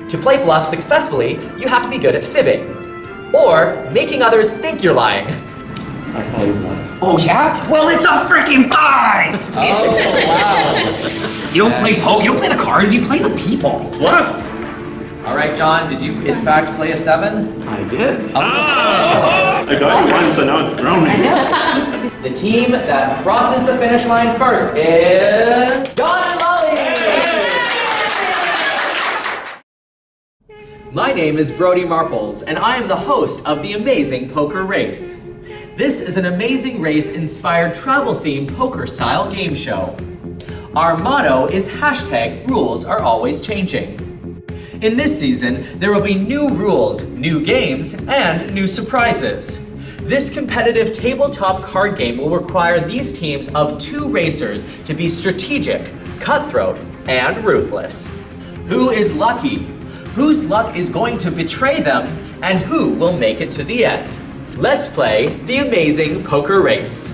To play bluff successfully, you have to be good at fibbing, or making others think you're lying. I call you bluff. Oh yeah? Well, it's a freaking 5! Oh, wow. You don't play poker, you don't play the cards, you play the people. Bluff! All right, John, did you in fact play a 7? I did. Oh. I got you once, so now it's thrown. The team that crosses the finish line first is John and Lolly! My name is Brody Marples, and I am the host of the Amazing Poker Race. This is an Amazing Race-inspired travel-themed poker-style game show. Our motto is #rules are always changing. In this season, there will be new rules, new games, and new surprises. This competitive tabletop card game will require these teams of 2 racers to be strategic, cutthroat, and ruthless. Who is lucky? Whose luck is going to betray them? And who will make it to the end? Let's play the Amazing Poker Race.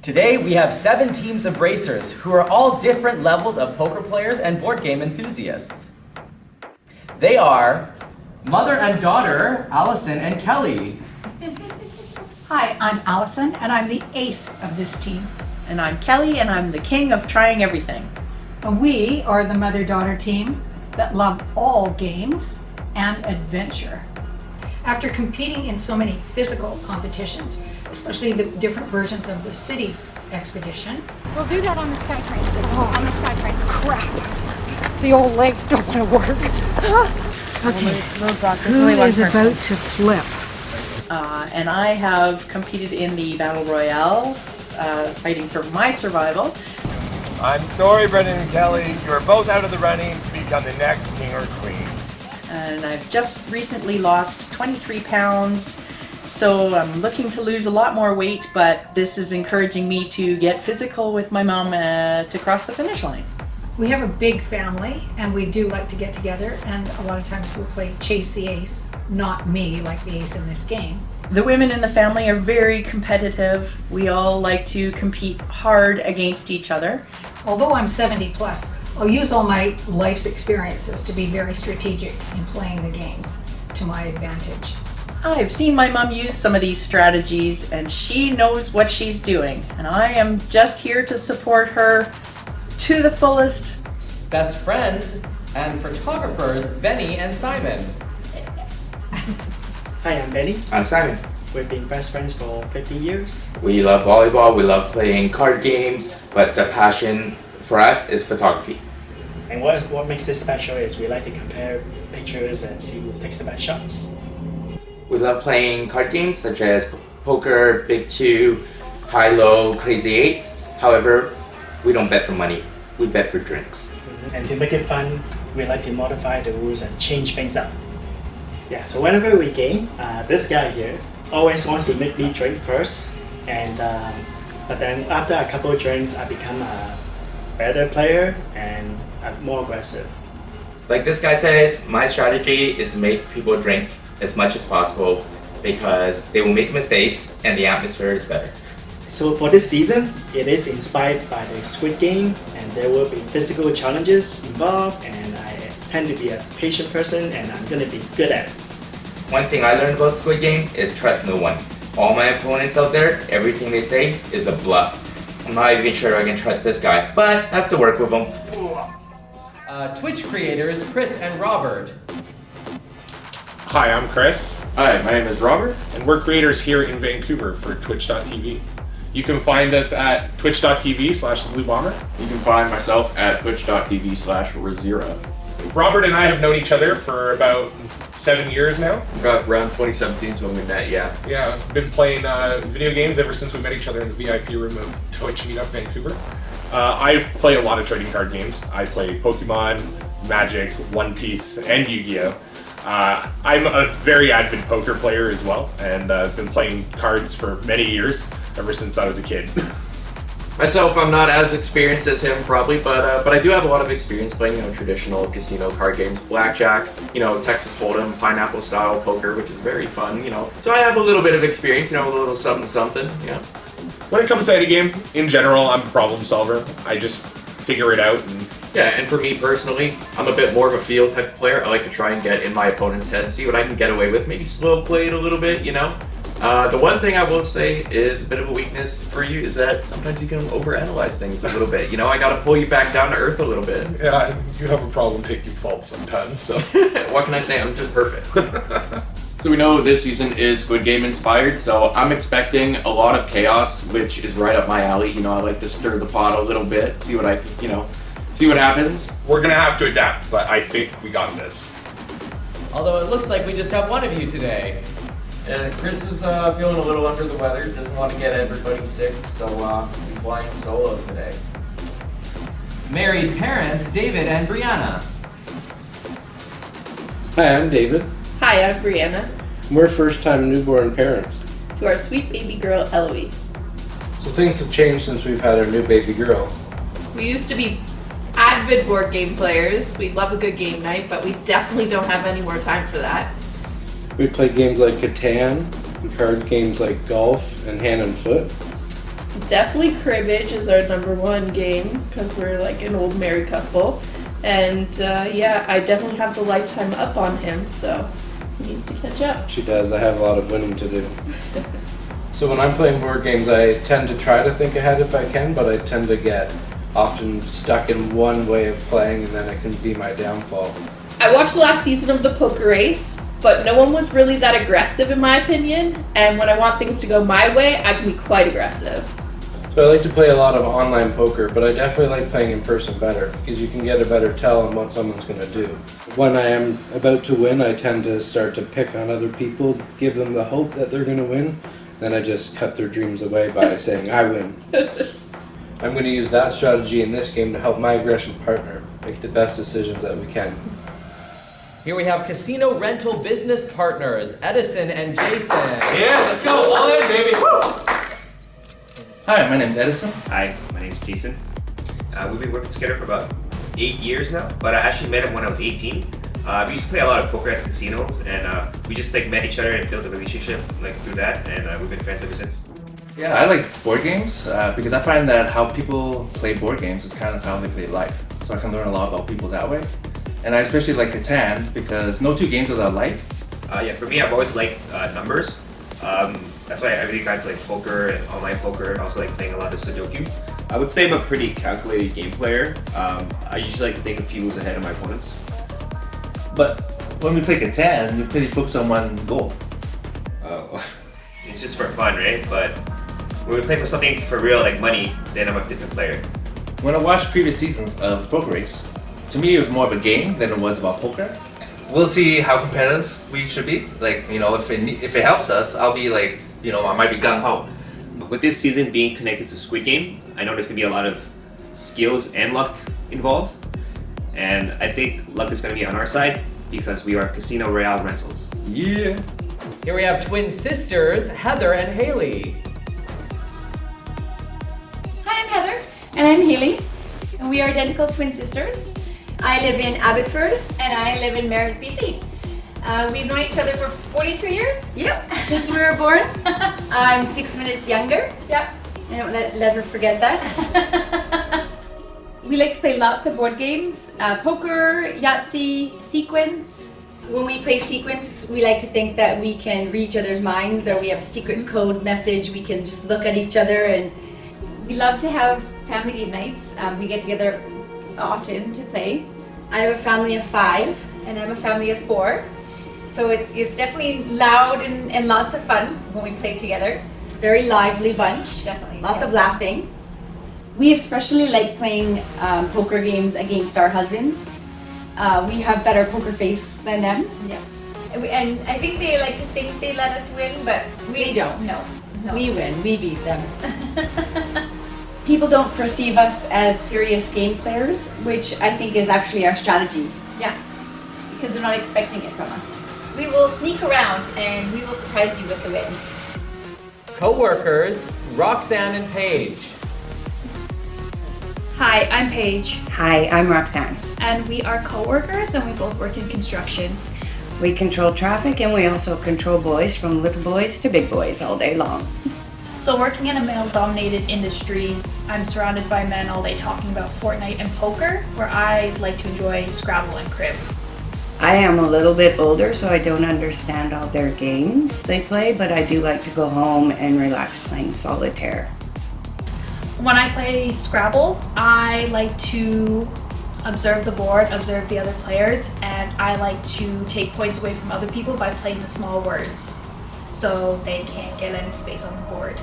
Today we have 7 teams of racers who are all different levels of poker players and board game enthusiasts. They are mother and daughter, Allison and Kelly. Hi, I'm Allison, and I'm the ace of this team. And I'm Kelly, and I'm the king of trying everything. And we are the mother-daughter team that love all games and adventure. After competing in so many physical competitions, especially the different versions of the city expedition. We'll do that on the SkyTrain. On the SkyTrain. Crap. The old legs don't want to work. Okay, Roadblock. who is about to flip? And I have competed in the Battle Royales, fighting for my survival. I'm sorry, Brendan and Kelly. You are both out of the running to become the next king or queen. And I've just recently lost 23 pounds. So I'm looking to lose a lot more weight, but this is encouraging me to get physical with my mom to cross the finish line. We have a big family, and we do like to get together, and a lot of times we'll play Chase the Ace, not me like the ace in this game. The women in the family are very competitive. We all like to compete hard against each other. Although I'm 70 plus, I'll use all my life's experiences to be very strategic in playing the games to my advantage. I've seen my mom use some of these strategies, and she knows what she's doing. And I am just here to support her to the fullest. Best friends and photographers, Benny and Simon. Hi, I'm Benny. I'm Simon. We've been best friends for 15 years. We love volleyball, we love playing card games, but the passion for us is photography. And what makes this special is we like to compare pictures and see who takes the best shots. We love playing card games such as poker, Big Two, high-low, crazy eights. However, we don't bet for money, we bet for drinks. And to make it fun, we like to modify the rules and change things up. Yeah, so whenever we game, this guy here always wants to make me drink first, and but then after a couple of drinks, I become a better player and more aggressive. Like this guy says, my strategy is to make people drink as much as possible because they will make mistakes and the atmosphere is better. So for this season, it is inspired by the Squid Game, and there will be physical challenges involved, and I tend to be a patient person and I'm going to be good at it. One thing I learned about Squid Game is trust no one. All my opponents out there, everything they say is a bluff. I'm not even sure I can trust this guy, but I have to work with him. Twitch creators, Chris and Robert. Hi, I'm Chris. Hi, my name is Robert, and we're creators here in Vancouver for Twitch.tv. You can find us at twitch.tv/thebluebomber. You can find myself at twitch.tv/Razira. Robert and I have known each other for about 7 years now. Around 2017 is when we met, yeah. Yeah, I've been playing video games ever since we met each other in the VIP room of Twitch Meetup Vancouver. I play a lot of trading card games. I play Pokemon, Magic, One Piece, and Yu-Gi-Oh! I'm a very avid poker player as well, and I've been playing cards for many years, ever since I was a kid. Myself, I'm not as experienced as him probably, but I do have a lot of experience playing, traditional casino card games, blackjack, Texas Hold'em, pineapple style poker, which is very fun, So I have a little bit of experience, a little something, When it comes to any game, in general, I'm a problem solver. I just figure it out. And Yeah, and for me personally, I'm a bit more of a feel type of player. I like to try and get in my opponent's head, see what I can get away with, maybe slow play it a little bit, you know? The one thing I will say is a bit of a weakness for you is that sometimes you can overanalyze things a little bit. You know, I gotta pull you back down to earth a little bit. yeah, you have a problem taking fault sometimes, so. What can I say? I'm just perfect. So we know this season is Squid Game inspired, so I'm expecting a lot of chaos, which is right up my alley. You know, I like to stir the pot a little bit, see what I can, you know, see what happens. We're gonna have to adapt, but I think we got this. Although it looks like we just have one of you today. Chris is feeling a little under the weather, doesn't want to get everybody sick, so he's flying solo today. Married parents, David and Brianna. Hi, I'm David. Hi, I'm Brianna. We're first-time newborn parents. To our sweet baby girl, Eloise. So things have changed since we've had our new baby girl. We used to be avid board game players. We love a good game night, but we definitely don't have any more time for that. We play games like Catan, and card games like golf and hand and foot. Definitely cribbage is our #1 game because we're like an old married couple. And yeah, I definitely have the lifetime up on him, so he needs to catch up. She does. I have a lot of winning to do. So when I'm playing board games, I tend to try to think ahead if I can, but I tend to get often stuck in one way of playing, and then it can be my downfall. I watched the last season of the Poker Race, but no one was really that aggressive in my opinion. And when I want things to go my way, I can be quite aggressive. So I like to play a lot of online poker, but I definitely like playing in person better because you can get a better tell on what someone's going to do. When I am about to win, I tend to start to pick on other people, give them the hope that they're going to win, then I just cut their dreams away by saying, I win. I'm going to use that strategy in this game to help my aggression partner make the best decisions that we can. Here we have casino rental business partners, Edison and Jason. Yeah, let's go. All in, baby. Woo! Hi, my name's Edison. Hi, my name's Jason. We've been working together for about 8 years now, but I actually met him when I was 18. We used to play a lot of poker at the casinos, and we just like met each other and built a relationship like through that, and we've been friends ever since. Yeah, I like board games because I find that how people play board games is kind of how they play life. So I can learn a lot about people that way. And I especially like Catan because no two games are alike. Yeah, for me, I've always liked numbers. That's why I really got into like poker and online poker, and also like playing a lot of Sudoku. I would say I'm a pretty calculated game player. I usually like to think a few moves ahead of my opponents. But when we play Catan, we pretty focus on one goal. Oh, it's just for fun, right? But when we play for something for real, like money, then I'm a different player. When I watched previous seasons of Poker Race, to me it was more of a game than it was about poker. We'll see how competitive we should be. Like, you know, if it helps us, I'll be like, you know, I might be gung-ho. With this season being connected to Squid Game, I know there's gonna be a lot of skills and luck involved. And I think luck is gonna be on our side because we are Casino Royale Rentals. Yeah. Here we have twin sisters, Heather and Haley. Hi, I'm Heather. And I'm Haley. And we are identical twin sisters. I live in Abbotsford. And I live in Merritt, BC. We've known each other for 42 years. Yep. Since we were born. I'm 6 minutes younger. Yep. I don't let her forget that. We like to play lots of board games. Poker, Yahtzee, Sequence. When we play Sequence, we like to think that we can read each other's minds, or we have a secret code message. We can just look at each other, and we love to have family game nights. We get together often to play. I have a family of 5, and I have a family of 4. So it's definitely loud and lots of fun when we play together. Very lively bunch. Definitely. Lots of laughing. We especially like playing poker games against our husbands. We have better poker face than them. Yeah. And I think they like to think they let us win, but we don't. No. We win. We beat them. People don't perceive us as serious game players, which I think is actually our strategy. Yeah. Because they're not expecting it from us. We will sneak around and we will surprise you with the win. Co-workers, Roxanne and Paige. Hi, I'm Paige. Hi, I'm Roxanne. And we are co-workers and we both work in construction. We control traffic and we also control boys from little boys to big boys all day long. So working in a male-dominated industry, I'm surrounded by men all day talking about Fortnite and poker, where I like to enjoy Scrabble and Crib. I am a little bit older, so I don't understand all their games they play, but I do like to go home and relax playing solitaire. When I play Scrabble, I like to observe the board, observe the other players, and I like to take points away from other people by playing the small words, so they can't get any space on the board.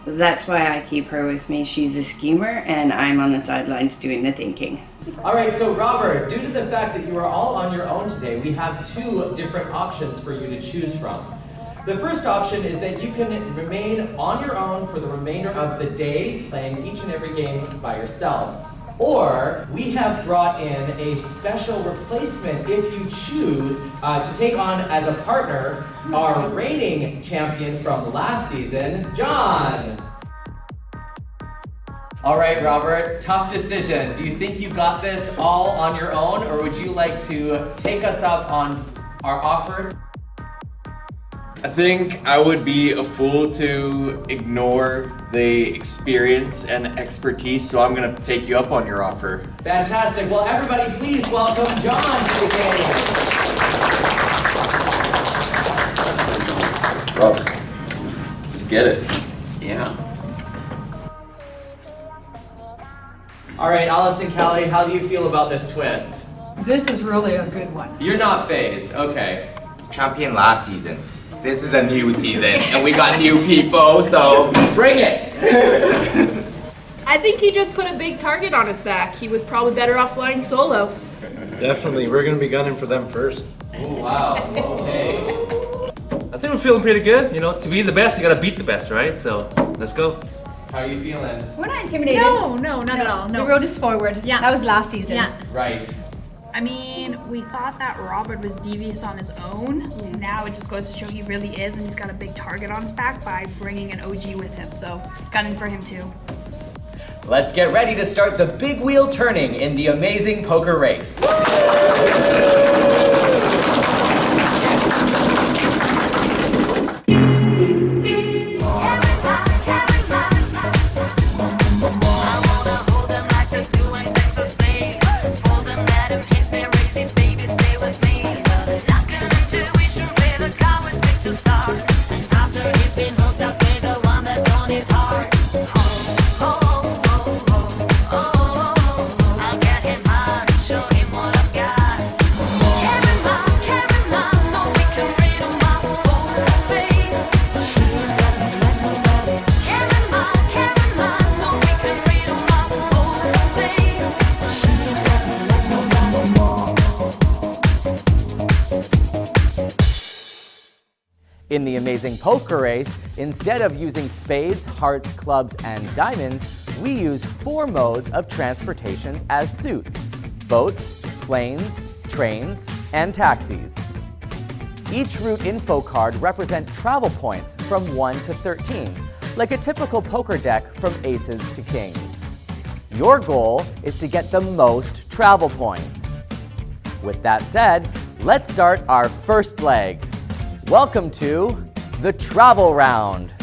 That's why I keep her with me. She's a schemer, and I'm on the sidelines doing the thinking. All right, so Robert, due to the fact that you are all on your own today, we have two different options for you to choose from. The first option is that you can remain on your own for the remainder of the day, playing each and every game by yourself. Or we have brought in a special replacement if you choose to take on as a partner our reigning champion from last season, John. All right, Robert, tough decision. Do you think you got this all on your own, or would you like to take us up on our offer? I think I would be a fool to ignore the experience and expertise, so I'm gonna take you up on your offer. Fantastic. Well, everybody, please welcome John to the game. Robert, let's get it. Yeah. All right, Alice and Callie, how do you feel about this twist? This is really a good one. You're not phased, okay. It's champion last season. This is a new season, and we got new people, so bring it! I think he just put a big target on his back. He was probably better off flying solo. Definitely, we're gonna be gunning for them first. Oh, wow, okay. I think we're feeling pretty good. You know, to be the best, you gotta beat the best, right? So, let's go. How are you feeling? We're not intimidated. No, not at all. The road is forward. Yeah. That was last season. Yeah. Right. I mean, we thought that Robert was devious on his own. Now it just goes to show he really is, and he's got a big target on his back by bringing an OG with him. So, gunning for him too. Let's get ready to start the big wheel turning in the Amazing Poker Race. In the Amazing Poker Race, instead of using spades, hearts, clubs, and diamonds, we use 4 modes of transportation as suits: boats, planes, trains, and taxis. Each route info card represents travel points from 1 to 13, like a typical poker deck from aces to kings. Your goal is to get the most travel points. With that said, let's start our first leg. Welcome to the travel round.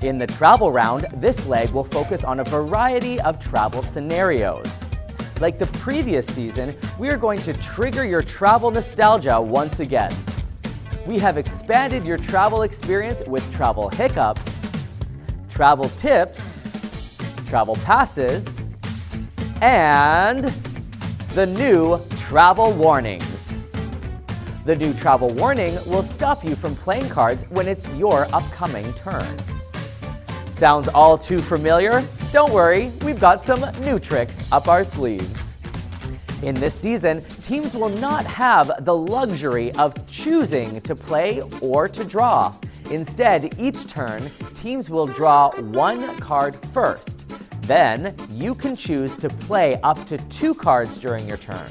In the travel round, this leg will focus on a variety of travel scenarios. Like the previous season, we are going to trigger your travel nostalgia once again. We have expanded your travel experience with travel hiccups, travel tips, travel passes, and the new travel warnings. The new travel warning will stop you from playing cards when it's your upcoming turn. Sounds all too familiar? Don't worry, we've got some new tricks up our sleeves. In this season, teams will not have the luxury of choosing to play or to draw. Instead, each turn, teams will draw 1 card first. Then, you can choose to play up to 2 cards during your turn.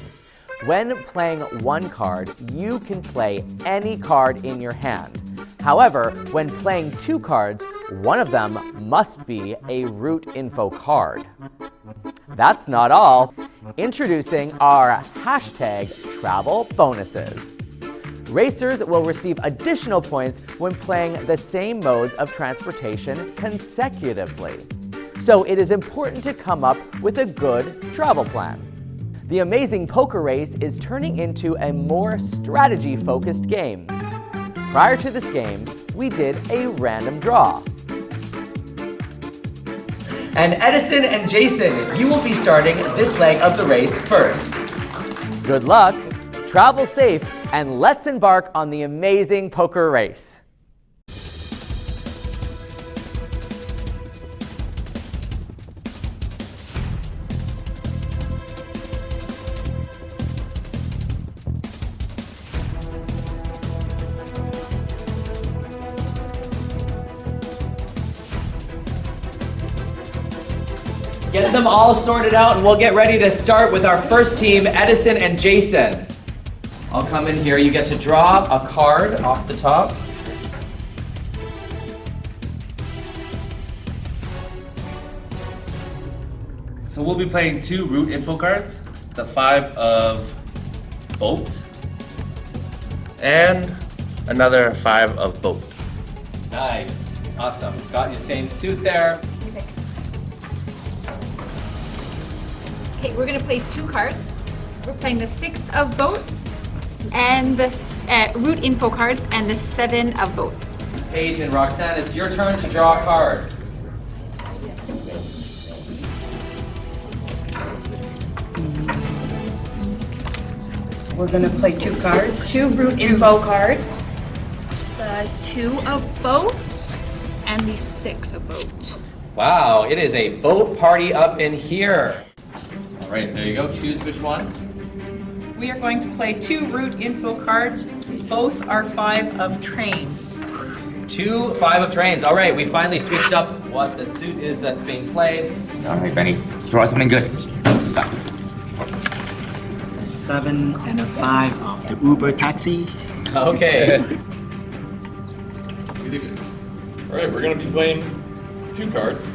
When playing 1 card, you can play any card in your hand. However, when playing 2 cards, one of them must be a route info card. That's not all. Introducing our hashtag travel bonuses. Racers will receive additional points when playing the same modes of transportation consecutively. So it is important to come up with a good travel plan. The Amazing Poker Race is turning into a more strategy-focused game. Prior to this game, we did a random draw. And Edison and Jason, you will be starting this leg of the race first. Good luck, travel safe, and let's embark on the Amazing Poker Race. Get them all sorted out and we'll get ready to start with our first team, Edison and Jason. I'll come in here. You get to draw a card off the top. So we'll be playing 2 route info cards, the 5 of boat, and another 5 of boat. Nice. Awesome. Got your same suit there. Okay, we're gonna play 2 cards. We're playing the 6 of boats and the route info cards and the 7 of boats. Paige and Roxanne, it's your turn to draw a card. We're gonna play 2 cards. 2 route info cards, the 2 of boats, and the 6 of boats. Wow, it is a boat party up in here. All right, there you go. Choose which one. We are going to play 2 route info cards. Both are 5 of train. 2 5 of trains. All right, we finally switched up what the suit is that's being played. All right, Benny. Draw something good. Thanks. A 7 and a 5 of the Uber taxi. Okay. All right, we're gonna be playing 2 cards.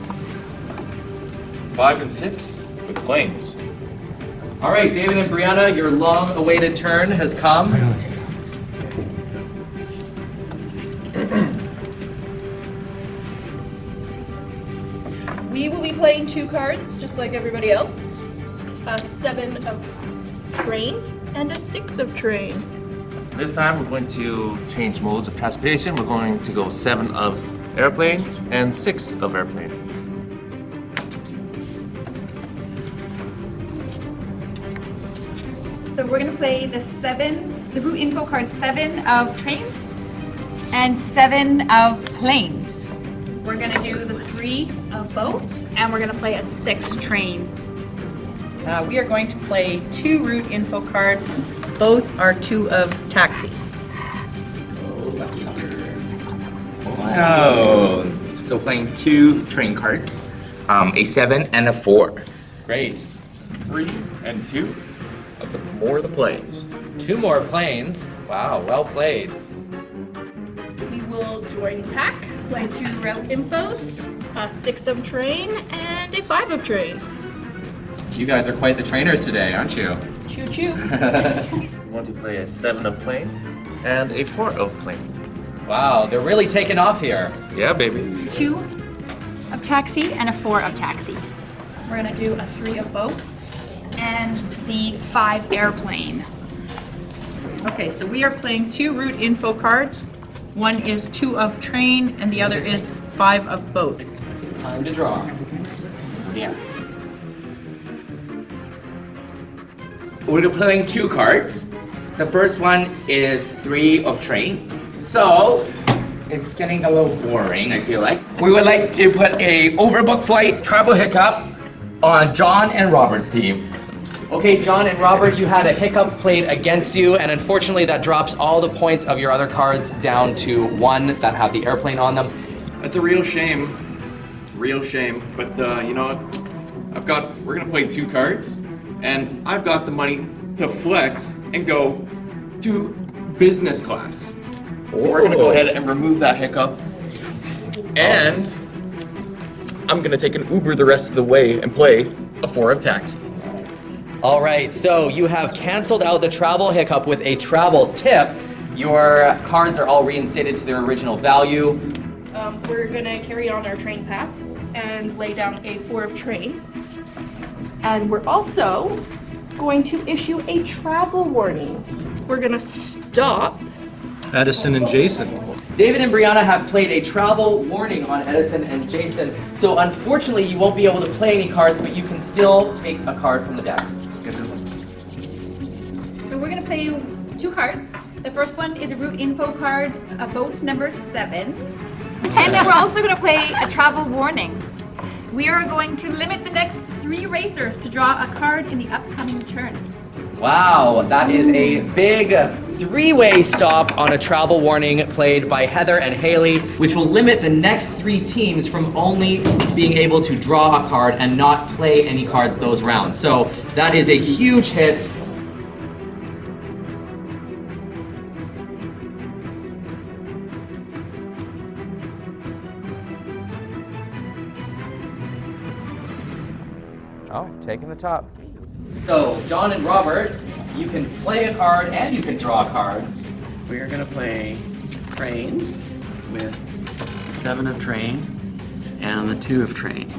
5 and 6 with planes. All right, David and Brianna, your long-awaited turn has come. We will be playing 2 cards, just like everybody else. A 7 of train and a 6 of train. This time we're going to change modes of transportation. We're going to go 7 of airplane and 6 of airplane. So we're gonna play the route info card 7 of trains and 7 of planes. We're gonna do the 3 of boats, and we're gonna play a 6 train. We are going to play 2 route info cards. Both are 2 of taxi. Wow. So playing 2 train cards, a 7 and a 4. Great. 3 and 2 of the more the planes. 2 more planes. Wow, well played. We will join pack, play 2 route infos, a 6 of train, and a 5 of train. You guys are quite the trainers today, aren't you? Choo choo. We want to play a 7 of plane and a 4 of plane. Wow, they're really taking off here. Yeah, baby. 2 of taxi and a 4 of taxi. We're gonna do a 3 of boats and the 5 airplane. Okay, so we are playing 2 route info cards. One is 2 of train and the other is 5 of boat. It's time to draw. Yeah. We're playing 2 cards. The first one is 3 of train. So it's getting a little boring, I feel like. We would like to put a overbooked flight travel hiccup on John and Robert's team. Okay, John and Robert, you had a hiccup played against you, and unfortunately that drops all the points of your other cards down to 1 that have the airplane on them. That's a real shame. It's a real shame. But you know what? We're gonna play 2 cards, and I've got the money to flex and go to business class. So we're gonna go ahead and remove that hiccup. And I'm gonna take an Uber the rest of the way and play a 4 of taxi. All right, so you have canceled out the travel hiccup with a travel tip. Your cards are all reinstated to their original value. We're gonna carry on our train path and lay down a 4 of train. And we're also going to issue a travel warning. We're gonna stop. Edison and Jason. David and Brianna have played a travel warning on Edison and Jason, so unfortunately you won't be able to play any cards, but you can still take a card from the deck. So we're gonna play 2 cards. The first one is a route info card, a boat number 7. And then we're also gonna play a travel warning. We are going to limit the next 3 racers to draw a card in the upcoming turn. Wow, that is a big 3-way stop on a travel warning played by Heather and Haley, which will limit the next 3 teams from only being able to draw a card and not play any cards those rounds. So that is a huge hit. Oh, taking the top. So, John and Robert, you can play a card and you can draw a card. We are going to play trains with 7 of train and the 2 of train.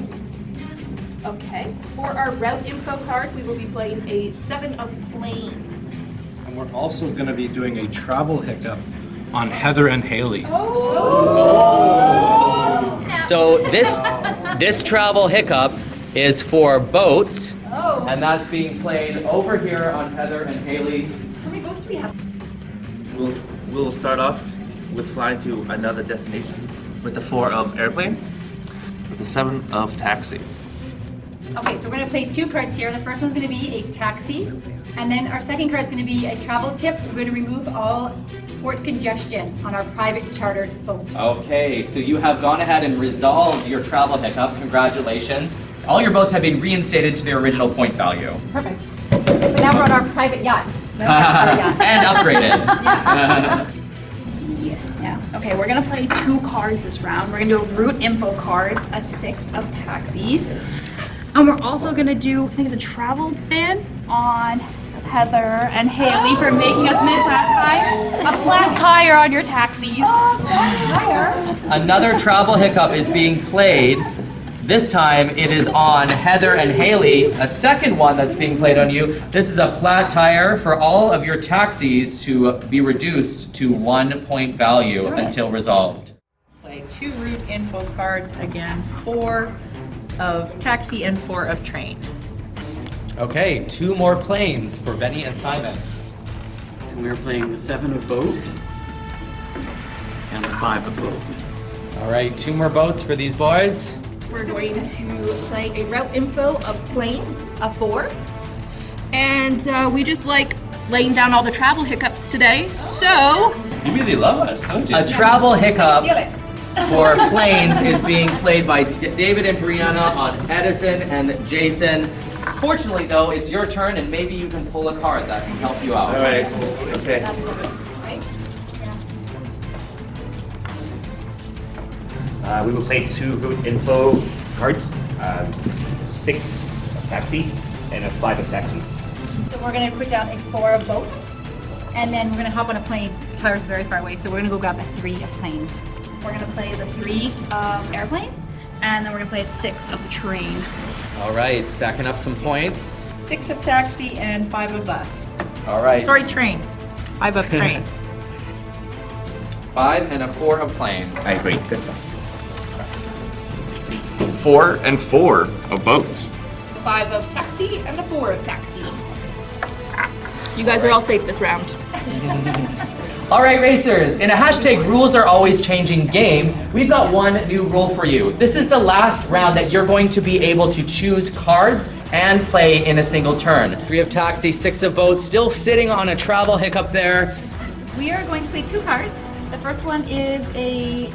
Okay. For our route info card, we will be playing a 7 of plane. And we're also going to be doing a travel hiccup on Heather and Haley. So this travel hiccup is for boats, and that's being played over here on Heather and Haley. How many boats do we have? We'll start off with flying to another destination with the 4 of airplane, with the 7 of taxi. Okay, so we're gonna play 2 cards here. The first one's gonna be a taxi, and then our second card is gonna be a travel tip. We're gonna remove all port congestion on our private chartered boat. Okay, so you have gone ahead and resolved your travel hiccup. Congratulations. All your boats have been reinstated to their original point value. Perfect. But now we're on our private yacht. And upgraded. Yeah. Okay, we're gonna play 2 cards this round. We're gonna do a route info card, a 6 of taxis. And we're also gonna do, I think it's a travel ban on Heather and Haley for making us miss last time. A flat tire on your taxis. Another travel hiccup is being played. This time it is on Heather and Haley, a second one that's being played on you. This is a flat tire for all of your taxis to be reduced to 1 point value until resolved. Play 2 route info cards again, 4 of taxi and 4 of train. Okay, 2 more planes for Benny and Simon. And we're playing the 7 of boat and the 5 of boat. All right, 2 more boats for these boys. We're going to play a route info of plane, a 4. And we just like laying down all the travel hiccups today, so... You really love us, don't you? A travel hiccup Feel it. for planes is being played by David and Brianna on Edison and Jason. Fortunately, though, it's your turn, and maybe you can pull a card that can help you out. All right. Okay. We will play 2 route info cards, 6 of taxi and a 5 of taxi. So we're gonna put down a 4 of boats, and then we're gonna hop on a plane. Tyler's very far away, so we're gonna go grab a 3 of planes. We're gonna play the 3 of airplane, and then we're gonna play a 6 of the train. All right, stacking up some points. 6 of taxi and 5 of bus. All right. Sorry, train. 5 of train. 5 and a 4 of plane. I agree. Good stuff. 4 and 4 of boats. 5 of taxi and a 4 of taxi. You guys are all safe this round. All right, racers, in a hashtag rules are always changing game, we've got one new rule for you. This is the last round that you're going to be able to choose cards and play in a single turn. 3 of taxi, 6 of boats, still sitting on a travel hiccup there. We are going to play 2 cards. The first one is a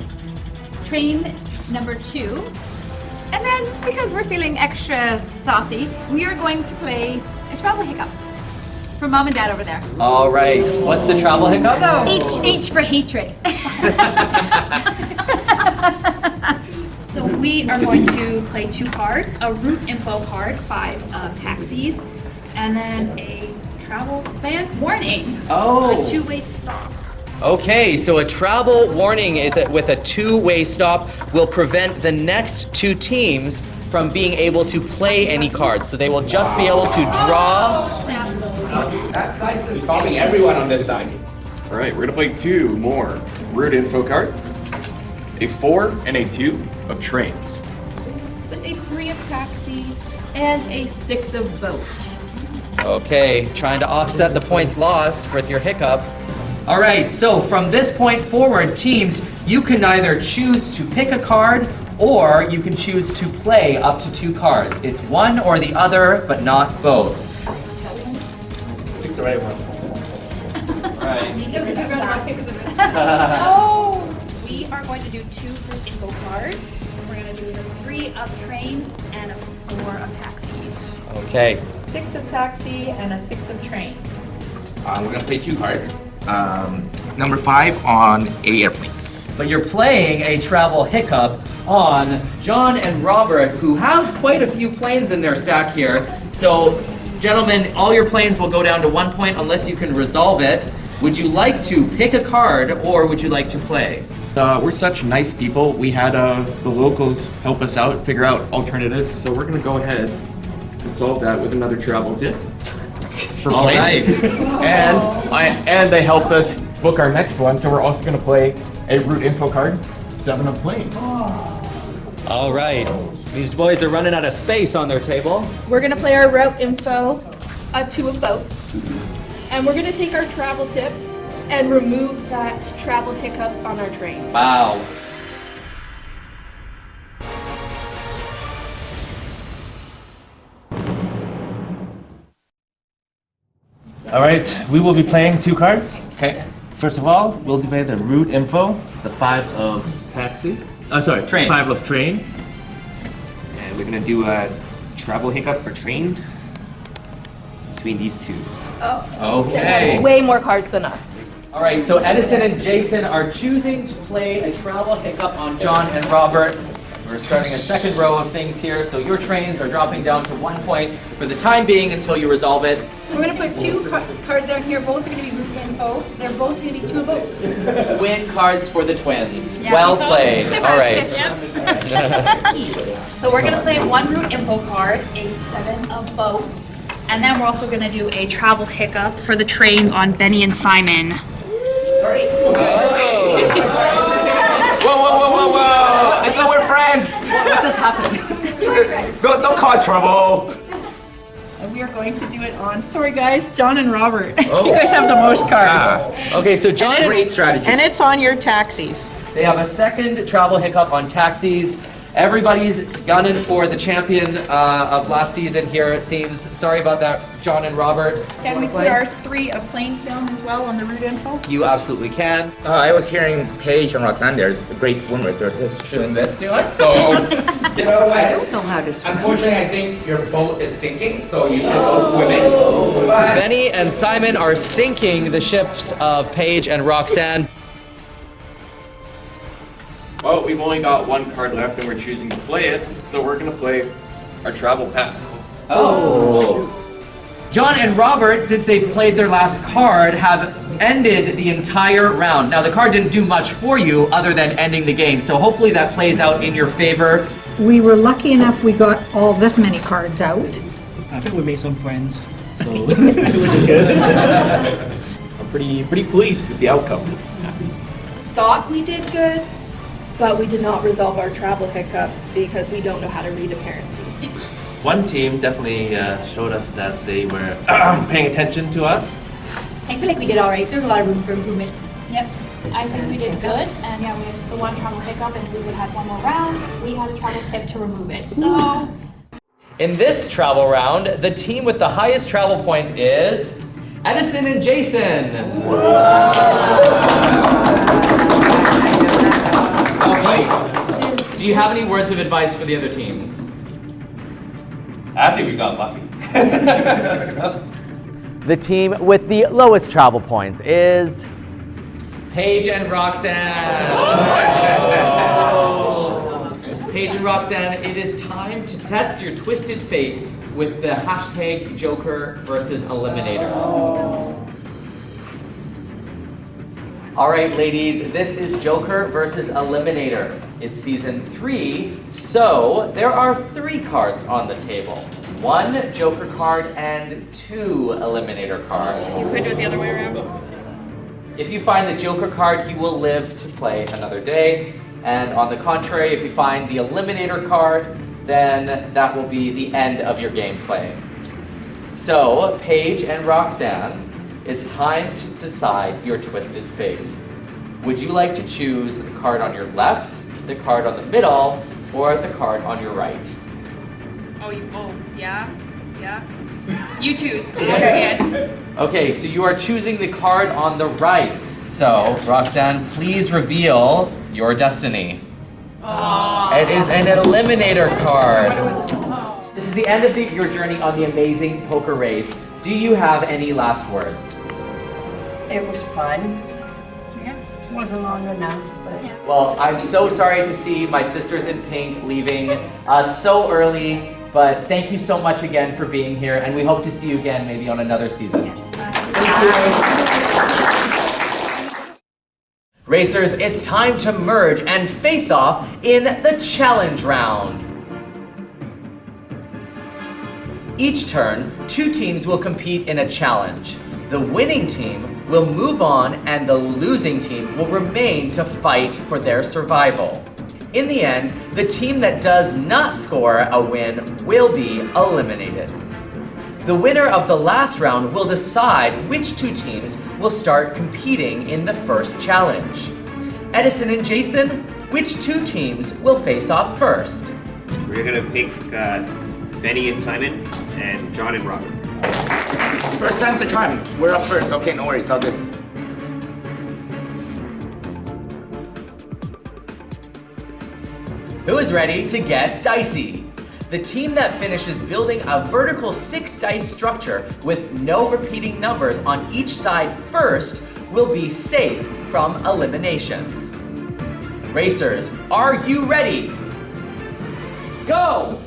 train number 2. And then just because we're feeling extra saucy, we are going to play a travel hiccup for Mom and Dad over there. All right, what's the travel hiccup? So H for hatred. So we are going to play 2 cards, a route info card, 5 of taxis, and then a travel ban warning. Oh. A 2-way stop. Okay, so a travel warning is with a two-way stop will prevent the next two teams from being able to play any cards. So they will just be able to draw. That side's stopping everyone on this side. All right, we're gonna play 2 more route info cards. A 4 and a 2 of trains. With a 3 of taxi and a 6 of boat. Okay, trying to offset the points lost with your hiccup. All right, so from this point forward, teams, you can either choose to pick a card or you can choose to play up to 2 cards. It's one or the other, but not both. Pick the right one. Right. Oh! We are going to do 2 group info cards. We're going to do the 3 of train and a 4 of taxis. Okay. 6 of taxi and a 6 of train. We're gonna play 2 cards. Number 5 on a airplane. But you're playing a travel hiccup on John and Robert, who have quite a few planes in their stack here. So, gentlemen, all your planes will go down to 1 point unless you can resolve it. Would you like to pick a card or would you like to play? We're such nice people. We had the locals help us out, figure out alternatives. So we're gonna go ahead and solve that with another travel tip. For All planes. And they helped us book our next one. So we're also gonna play a route info card, 7 of planes. All right. These boys are running out of space on their table. We're gonna play our route info, a 2 of boats. And we're gonna take our travel tip and remove that travel hiccup on our train. Wow. All right, we will be playing 2 cards. Okay. First of all, we'll play the route info, the 5 of taxi. Train. 5 of train. And we're gonna do a travel hiccup for train between these 2. Oh. Okay. Way more cards than us. All right, so Edison and Jason are choosing to play a travel hiccup on John and Robert. We're starting a second row of things here, so your trains are dropping down to 1 point for the time being until you resolve it. We're going to put 2 cards down here. Both are going to be route info. They're both going to be 2 boats. Win cards for the twins. Yeah. Well played. All right. So we're going to play 1 route info card, a 7 of boats, and then we're also going to do a travel hiccup for the trains on Benny and Simon. Whoa! I thought we're friends! What just happened? Don't cause trouble! And we are going to do it on, sorry guys, John and Robert. Oh. You guys have the most cards. Okay, so John, Great strategy. And it's on your taxis. they have a second travel hiccup on taxis. Everybody's gunning for the champion of last season here, it seems. Sorry about that, John and Robert. Can we put our 3 of planes down as well on the route info? You absolutely can. I was hearing Paige and Roxanne, there's great swimmers. They're just showing this to us. So, you know what? I don't know how to swim. Unfortunately, I think your boat is sinking, so you should go swimming. But Benny and Simon are sinking the ships of Paige and Roxanne. Well, we've only got 1 card left and we're choosing to play it. So we're gonna play our travel pass. Oh. John and Robert, since they've played their last card, have ended the entire round. Now, the card didn't do much for you other than ending the game, so hopefully that plays out in your favor. We were lucky enough we got all this many cards out. I think we made some friends, so which is good. I'm pretty pleased with the outcome. Thought we did good, but we did not resolve our travel hiccup because we don't know how to read apparently. One team definitely showed us that they were paying attention to us. I feel like we did all right. There's a lot of room for improvement. Yep. I think we did good, and yeah, we had the 1 travel hiccup, and we would have 1 more round. We had a travel tip to remove it. So, In this travel round, the team with the highest travel points is Edison and Jason. Do you have any words of advice for the other teams? I think we got lucky. The team with the lowest travel points is Paige and Roxanne. Paige and Roxanne, it is time to test your twisted fate with the hashtag Joker versus Eliminator. All right, ladies, this is Joker versus Eliminator. It's season 3, so there are 3 cards on the table. 1 Joker card and 2 Eliminator cards. You could do it the other way around. If you find the Joker card, you will live to play another day. And on the contrary, if you find the Eliminator card, then that will be the end of your gameplay. So, Paige and Roxanne, it's time to decide your twisted fate. Would you like to choose the card on your left, the card on the middle, or the card on your right? Yeah. You choose. Okay. Okay, so you are choosing the card on the right. So, Roxanne, please reveal your destiny. It is an Eliminator card. This is the end of your journey on the Amazing Poker Race. Do you have any last words? It was fun. Yeah. Wasn't long enough, but. Well, I'm so sorry to see my sisters in pink leaving so early, but thank you so much again for being here, and we hope to see you again maybe on another season. Yes. Racers, it's time to merge and face off in the challenge round. Each turn, 2 teams will compete in a challenge. The winning team will move on and the losing team will remain to fight for their survival. In the end, the team that does not score a win will be eliminated. The winner of the last round will decide which 2 teams will start competing in the first challenge. Edison and Jason, which 2 teams will face off first? We're gonna pick Benny and Simon, and John and Robert. First time's a charm. We're up first. Okay, no worries. All good. Who is ready to get dicey? The team that finishes building a vertical 6 dice structure with no repeating numbers on each side first will be safe from eliminations. Racers, are you ready? Go!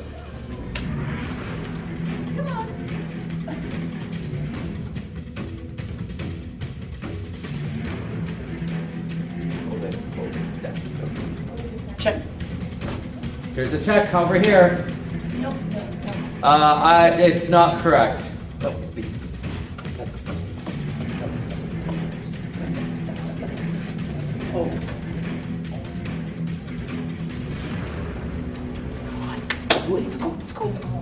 Check. Here's the check over here. It's not correct. No, please. Oh. Come on. Do it. Let's go. Let's go. Let's go.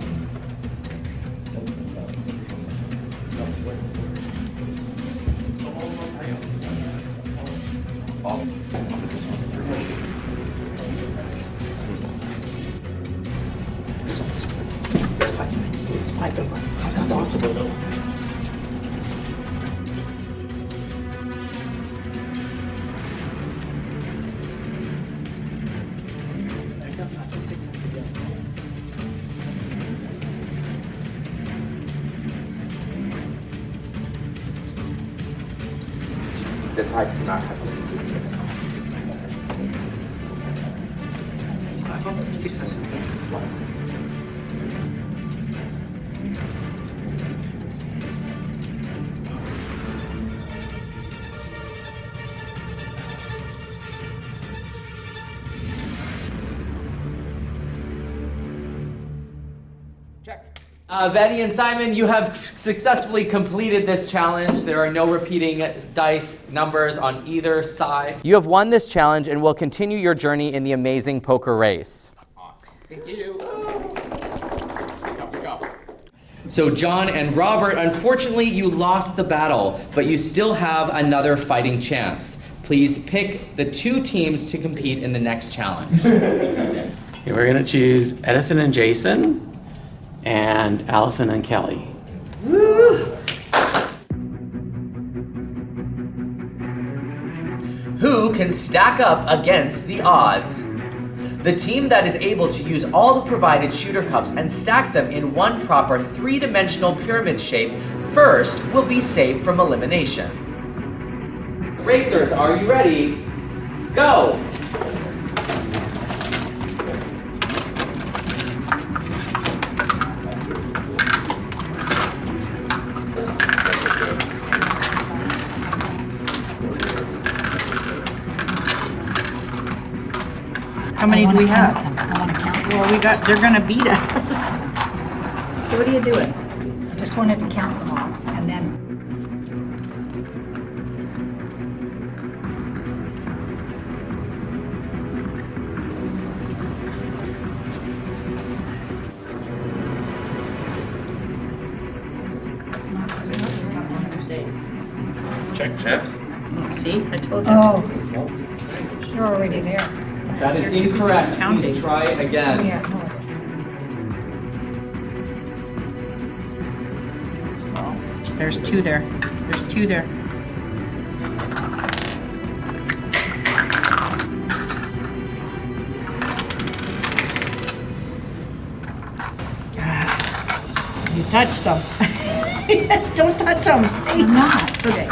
It's 5 over. How's that possible though? The sides cannot have the same. I thought 6 has to face the flop. Betty and Simon, you have successfully completed this challenge. There are no repeating dice numbers on either side. You have won this challenge and will continue your journey in the Amazing Poker Race. Awesome. Thank you. Good job. So John and Robert, unfortunately you lost the battle, but you still have another fighting chance. Please pick the 2 teams to compete in the next challenge. Okay, we're gonna choose Edison and Jason and Allison and Kelly. Who can stack up against the odds? The team that is able to use all the provided shooter cups and stack them in one proper 3-dimensional pyramid shape first will be safe from elimination. Racers, are you ready? Go! How many do we have? I want to count them. Well, they're gonna beat us. What are you doing? I just wanted to count them all, and then Check, check. See, I told you. oh, you're already there. That is incorrect. Please try again. Yeah, no, it isn't. So there's two there. There's two there. You touched them. Don't touch them. Stay. I'm not. Okay.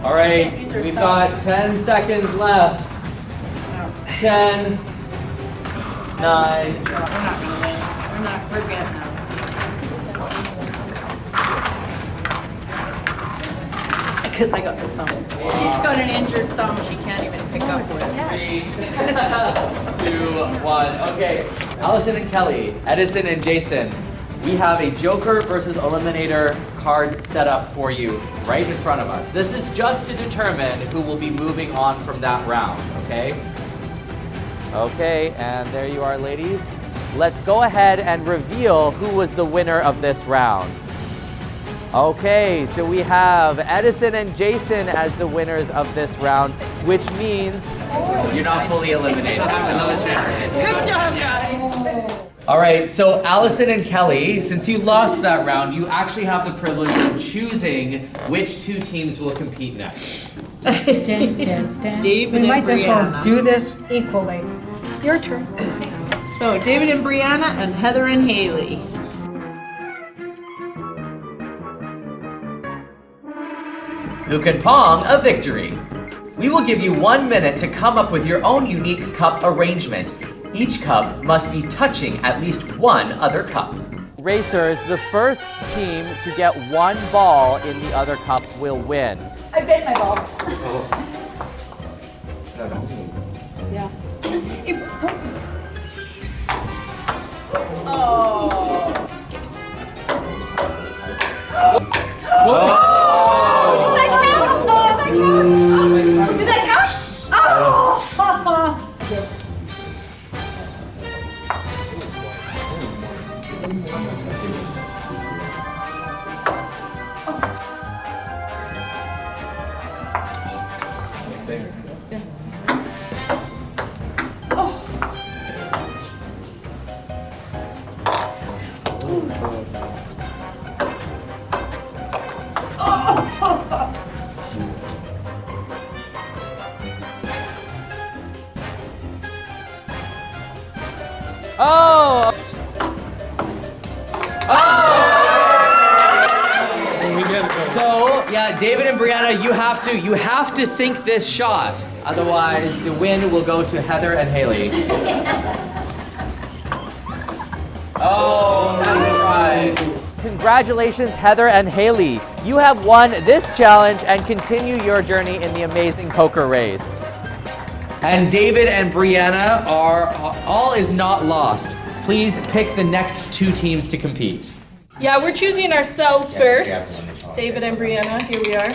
All right, we've got 10 seconds left. 10, 9. We're not gonna win. We're good now. Because I got the thumb. She's got an injured thumb she can't even pick up with. 3, 2, 1. Okay, Allison and Kelly, Edison and Jason, we have a Joker versus Eliminator card set up for you right in front of us. This is just to determine who will be moving on from that round, okay? Okay, and there you are, ladies. Let's go ahead and reveal who was the winner of this round. Okay, so we have Edison and Jason as the winners of this round, which means you're not fully eliminated. Another chance. Good job, guys. All right, so Allison and Kelly, since you lost that round, you actually have the privilege of choosing which two teams will compete next. Dun, dun, dun. David We might and just well Brianna. do this equally. Your turn. So David and Brianna and Heather and Haley. Who can pong a victory? We will give you 1 minute to come up with your own unique cup arrangement. Each cup must be touching at least one other cup. Racers, the first team to get one ball in the other cup will win. I bet my ball. Yeah. Did that count? Did that count? Oh! Oh! So, yeah, David and Brianna, you have to sink this shot. Otherwise, the win will go to Heather and Haley. Oh, nice try. Congratulations, Heather and Haley. You have won this challenge and continue your journey in the Amazing Poker Race. And David and Brianna all is not lost. Please pick the next two teams to compete. Yeah, we're choosing ourselves first. David and Brianna, here we are.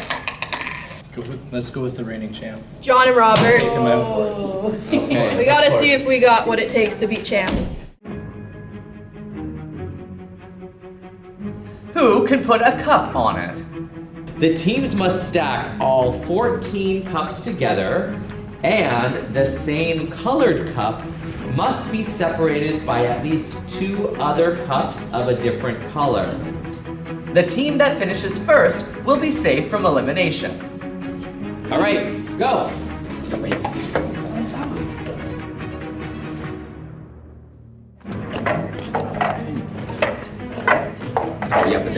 Let's go with the reigning champ. John and Robert. Take him out. Okay. We gotta see if we got what it takes to beat champs. Who can put a cup on it? The teams must stack all 14 cups together, and the same colored cup must be separated by at least 2 other cups of a different color. The team that finishes first will be safe from elimination. All right, go.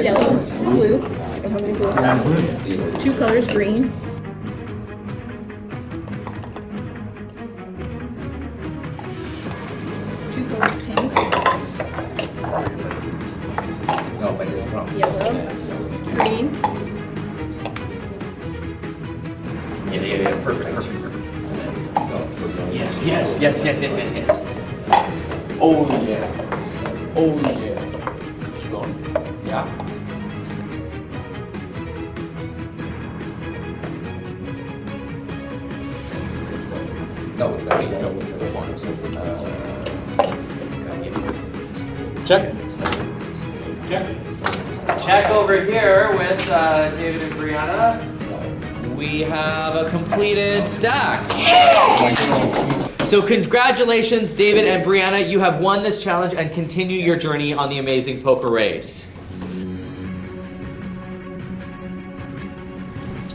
Yellow, blue. How many blue? 2 colors, green. Yellow, green. Yeah, perfect. Yes. Yes, yes, yes, yes, yes, yes, yes. Oh yeah. Oh yeah. Keep going. Yeah. No, check. Check over here with David and Brianna. We have a completed stack. So congratulations, David and Brianna. You have won this challenge and continue your journey on the Amazing Poker Race.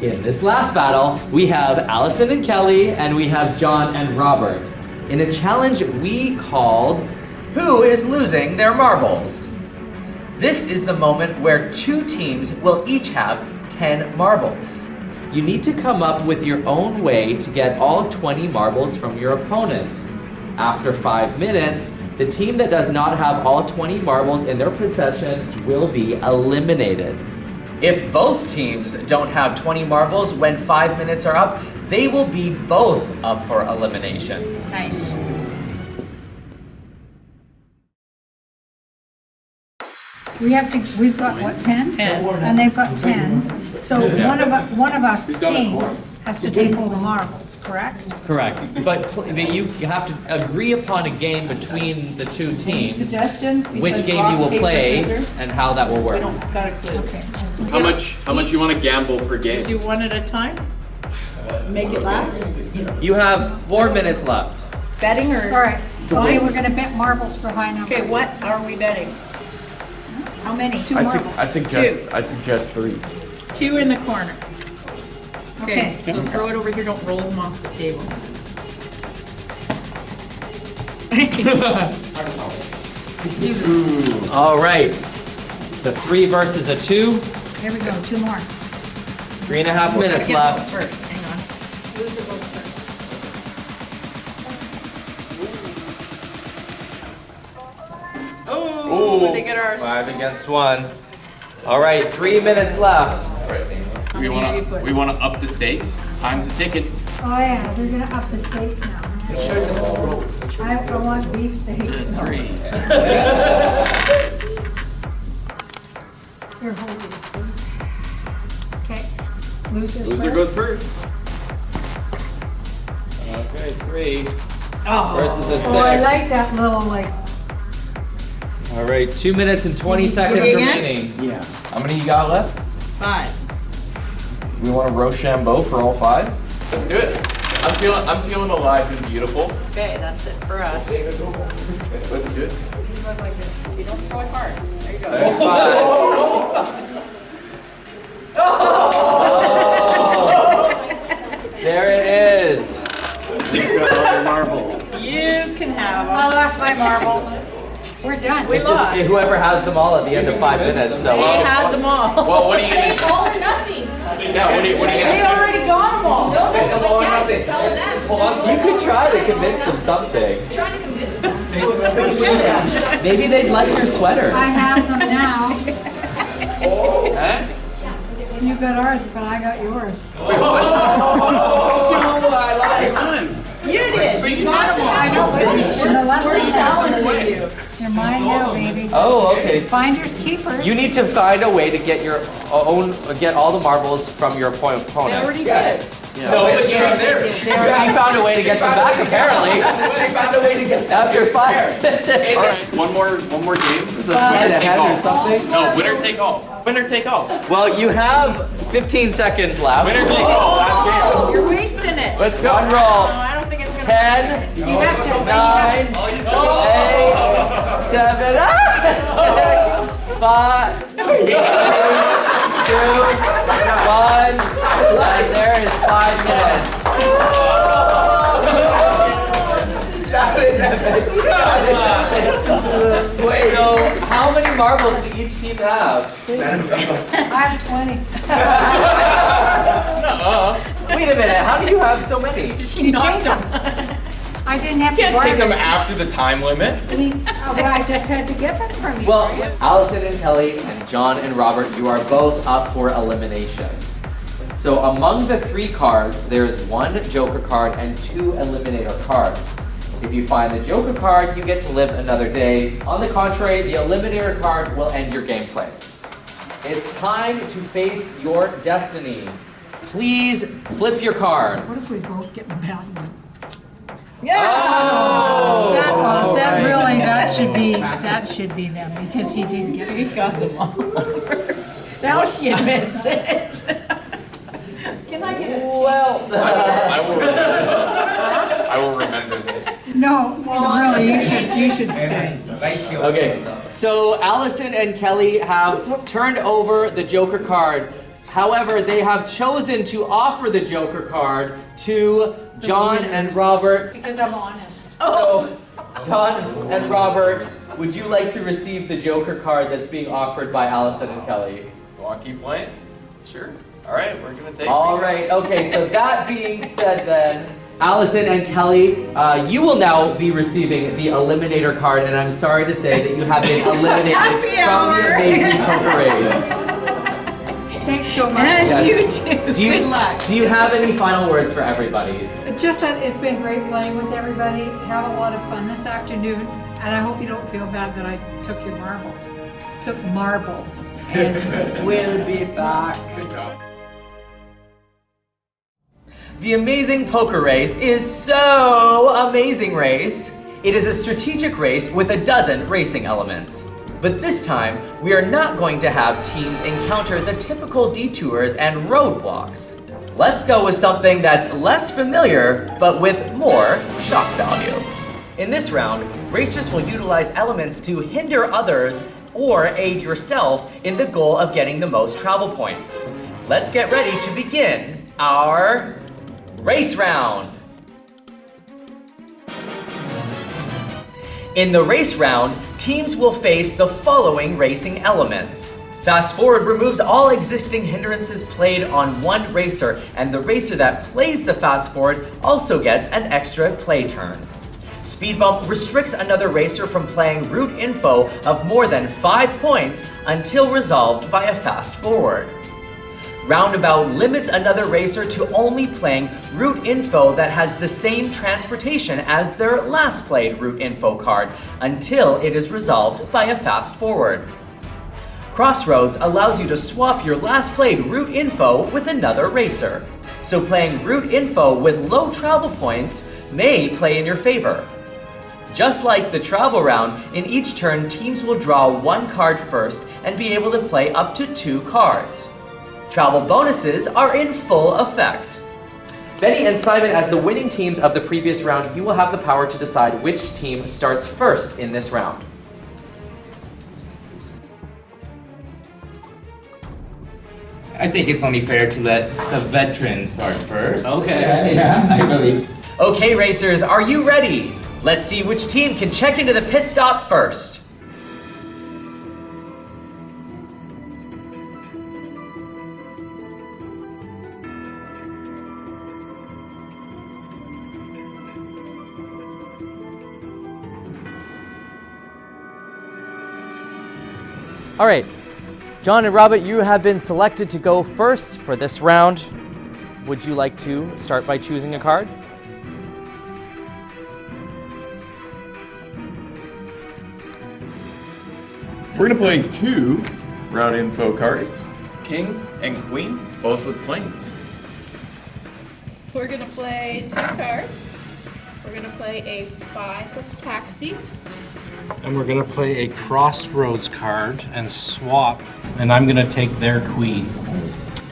In this last battle, we have Allison and Kelly, and we have John and Robert, in a challenge we called Who is Losing Their Marbles? This is the moment where two teams will each have 10 marbles. You need to come up with your own way to get all 20 marbles from your opponent. After 5 minutes, the team that does not have all 20 marbles in their possession will be eliminated. If both teams don't have 20 marbles when 5 minutes are up, they will be both up for elimination. Nice. We've got what, 10? 10. And they've got 10. So Yeah. one of us teams has to take all the marbles, correct? Correct. But you have to agree upon a game between the two teams, Suggestions? which besides game rock, you will paper, play scissors? and how that will We work. don't got a clue. Okay. How much you want to gamble per game? Do one at a time? Make it last? You have 4 minutes left. Betting or? All right. Okay, we're gonna bet marbles for high number. Okay, what are we betting? How many? Two I marbles. suggest 3. 2 in the corner. Okay. So throw it over here, don't roll them off the table. All right. The 3 versus a 2. Here we go, 2 more. 3.5 minutes left. First, hang on. Loser goes first. Oh, they get ours. 5 against 1. All right, 3 minutes left. We want to up the stakes. Time's a ticket. Oh yeah, they're gonna up the steaks now. I want beef steaks. 3. They're holding this. Okay, Loser goes first. Okay, 3 Oh. versus a 6. Oh, I like that little like. All right, 2 minutes and 20 seconds remaining. Yeah. How many you got left? 5. We want a Rochambeau for all 5? Let's do it. I'm feeling alive and beautiful. Okay, that's it for us. Let's do it. It goes like this. You don't throw it hard. There you go. There's 5. Oh! There it is. We've got all the marbles. You can have I them. lost my marbles. We're done. We It's just lost. whoever has them all at the end of 5 minutes. So They had them all. Well, what are you Say gonna? all or nothing. Yeah, what are you They gonna? already got them all. No, but yeah, tell them. hold on. You could try to convince them something. Trying to convince them. Maybe they'd like your sweater. I have them now. Huh? You got ours, but I got yours. You did. You got them all. I know, but the left We're one challenging you. You're mine now, baby. Oh, okay. Finders keepers. You need to find a way to get your own, get all the marbles from your They opponent. already did. No, but you're there. She found a way to get them back, apparently. She found a way to get After 5 minutes. All right, one more game. Is this winner take Take all? all. Something? No, winner take all. Winner take all. Well, you have 15 seconds left. Winner take all. Last game. You're wasting it. Let's go. One No, roll. I don't think it's gonna 10, You have to. 9, 8, 7, 6, 5, 4, 2, 1. And there is 5 minutes. That is epic. Wait, so how many marbles do each team have? I have 20. Wait a minute, how do you have so many? You take them. I didn't have to Can't buy take them after the time limit. Well, I just had to get them from you. Well, Allison and Kelly and John and Robert, you are both up for elimination. So among the 3 cards, there's 1 Joker card and 2 Eliminator cards. If you find the Joker card, you get to live another day. On the contrary, the Eliminator card will end your gameplay. It's time to face your destiny. Please flip your cards. What if we both get the bad one? Oh! That should be them because he didn't get it. He got them all. Now she admits it. Can I get it? Well, I will remember this. No, really, you should stay. Okay, so Allison and Kelly have turned over the Joker card. However, they have chosen to offer the Joker card to John and Robert. Because I'm honest. So, John and Robert, would you like to receive the Joker card that's being offered by Allison and Kelly? Want to keep playing? Sure. All right, we're gonna take. All right. Okay. So that being said, then Allison and Kelly, you will now be receiving the Eliminator card, and I'm sorry to say that you have been eliminated from the Amazing Poker Race. Thanks so much. Yes. You too. Good luck. Do you have any final words for everybody? Just that it's been great playing with everybody. Have a lot of fun this afternoon, and I hope you don't feel bad that I took your marbles. Took marbles. And we'll be back. Good job. The Amazing Poker Race is so Amazing Race. It is a strategic race with a dozen racing elements. But this time, we are not going to have teams encounter the typical detours and roadblocks. Let's go with something that's less familiar, but with more shock value. In this round, racers will utilize elements to hinder others or aid yourself in the goal of getting the most travel points. Let's get ready to begin our race round. In the race round, teams will face the following racing elements. Fast forward removes all existing hindrances played on one racer, and the racer that plays the fast forward also gets an extra play turn. Speed bump restricts another racer from playing route info of more than 5 points until resolved by a fast forward. Roundabout limits another racer to only playing route info that has the same transportation as their last played route info card until it is resolved by a fast forward. Crossroads allows you to swap your last played route info with another racer. So playing route info with low travel points may play in your favor. Just like the travel round, in each turn teams will draw 1 card first and be able to play up to 2 cards. Travel bonuses are in full effect. Benny and Simon, as the winning teams of the previous round, you will have the power to decide which team starts first in this round. I think it's only fair to let the veterans start first. Okay. Yeah, I believe. Okay, racers, are you ready? Let's see which team can check into the pit stop first. All right, John and Robert, you have been selected to go first for this round. Would you like to start by choosing a card? We're gonna play 2 route info cards, King and Queen, both with planes. We're gonna play 2 cards. We're gonna play a 5 of taxi. And we're gonna play a crossroads card and swap, and I'm gonna take their queen.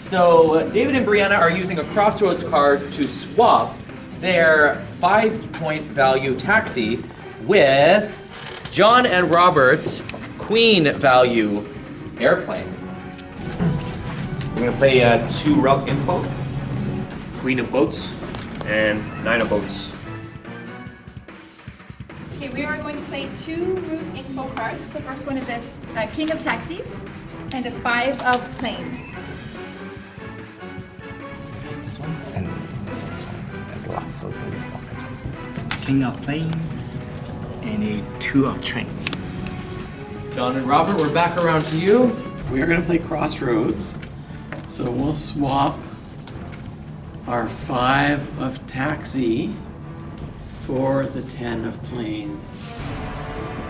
So David and Brianna are using a crossroads card to swap their 5-point value taxi with John and Robert's queen value airplane. We're gonna play 2 route info, Queen of boats, and 9 of boats. Okay, we are going to play 2 route info cards. The first one is this King of Taxis and a 5 of Planes. This one and this one. And the last one. King of plane and a 2 of train. John and Robert, we're back around to you. We are going to play Crossroads. So we'll swap our 5 of taxi for the 10 of planes.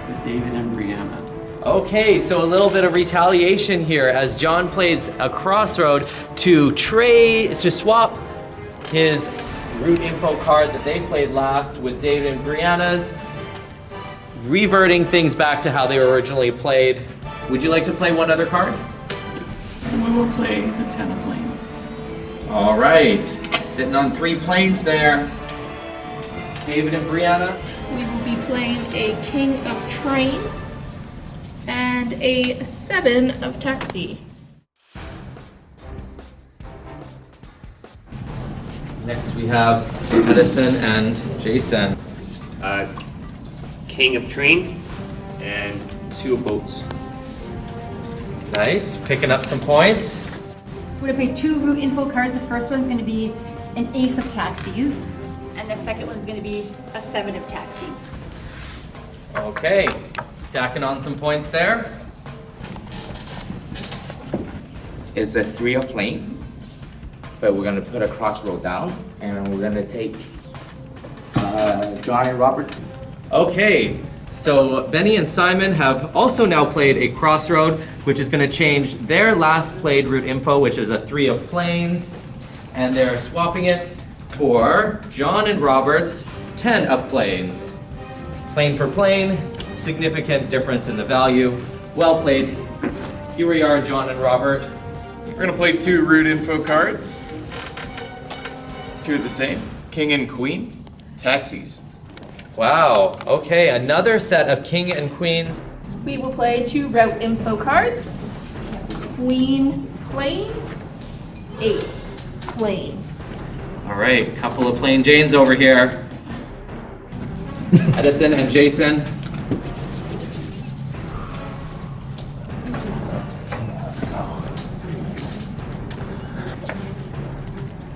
With David and Brianna. Okay, so a little bit of retaliation here as John plays a crossroad to swap his route info card that they played last with David and Brianna's, reverting things back to how they were originally played. Would you like to play one other card? And we will play the 10 of planes. All right, sitting on 3 planes there. David and Brianna. We will be playing a king of trains and a 7 of taxi. Next we have Edison and Jason. King of train and 2 of boats. Nice, picking up some points. So we're gonna play 2 route info cards. The first one's gonna be an ace of taxis, and the second one's gonna be a 7 of taxis. Okay, stacking on some points there. It's a 3 of plane, but we're gonna put a crossroad down, and we're gonna take John and Robert. Okay, so Benny and Simon have also now played a crossroad, which is going to change their last played route info, which is a 3 of planes, and they're swapping it for John and Robert's 10 of planes. Plane for plane, significant difference in the value. Well played. Here we are, John and Robert. We're gonna play 2 route info cards. 2 of the same. King and queen. Taxis. Wow, okay, another set of king and queens. We will play 2 route info cards. Queen, plane, 8, plane. All right, couple of plain Janes over here. Edison and Jason.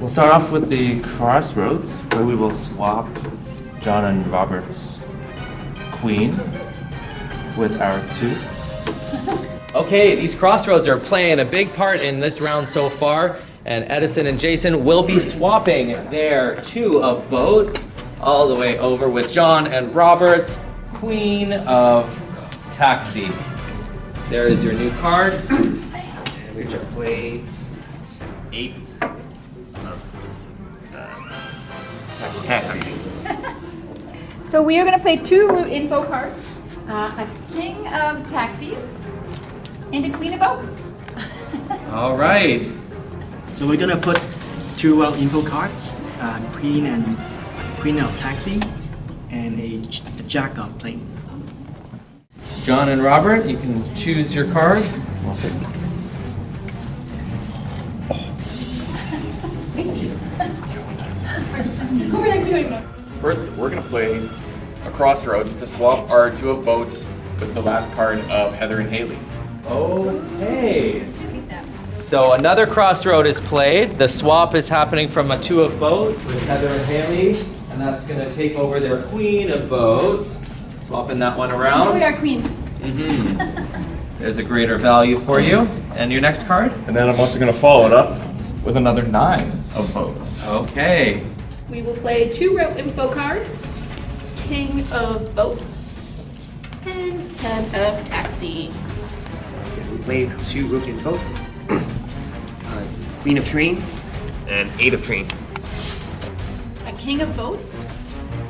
We'll start off with the crossroads, where we will swap John and Robert's queen with our 2. Okay, these crossroads are playing a big part in this round so far, and Edison and Jason will be swapping their 2 of boats all the way over with John and Robert's queen of taxi. There is your new card. And we're gonna play 8 of taxi. So we are gonna play 2 route info cards, a king of taxis and a queen of boats. All right. So we're gonna put 2 info cards, queen of taxi and a jack of plane. John and Robert, you can choose your card. We see you. We're like doing this. First, we're gonna play a crossroads to swap our 2 of boats with the last card of Heather and Haley. Okay. So another crossroad is played. The swap is happening from a 2 of boats with Heather and Haley, and that's going to take over their queen of boats. Swapping that one around. Enjoy our queen. There's a greater value for you. And your next card? And then I'm also gonna follow it up with another 9 of boats. Okay. We will play 2 route info cards. King of boats and 10 of taxi. We played 2 route info. Queen of train and 8 of train. A king of boats,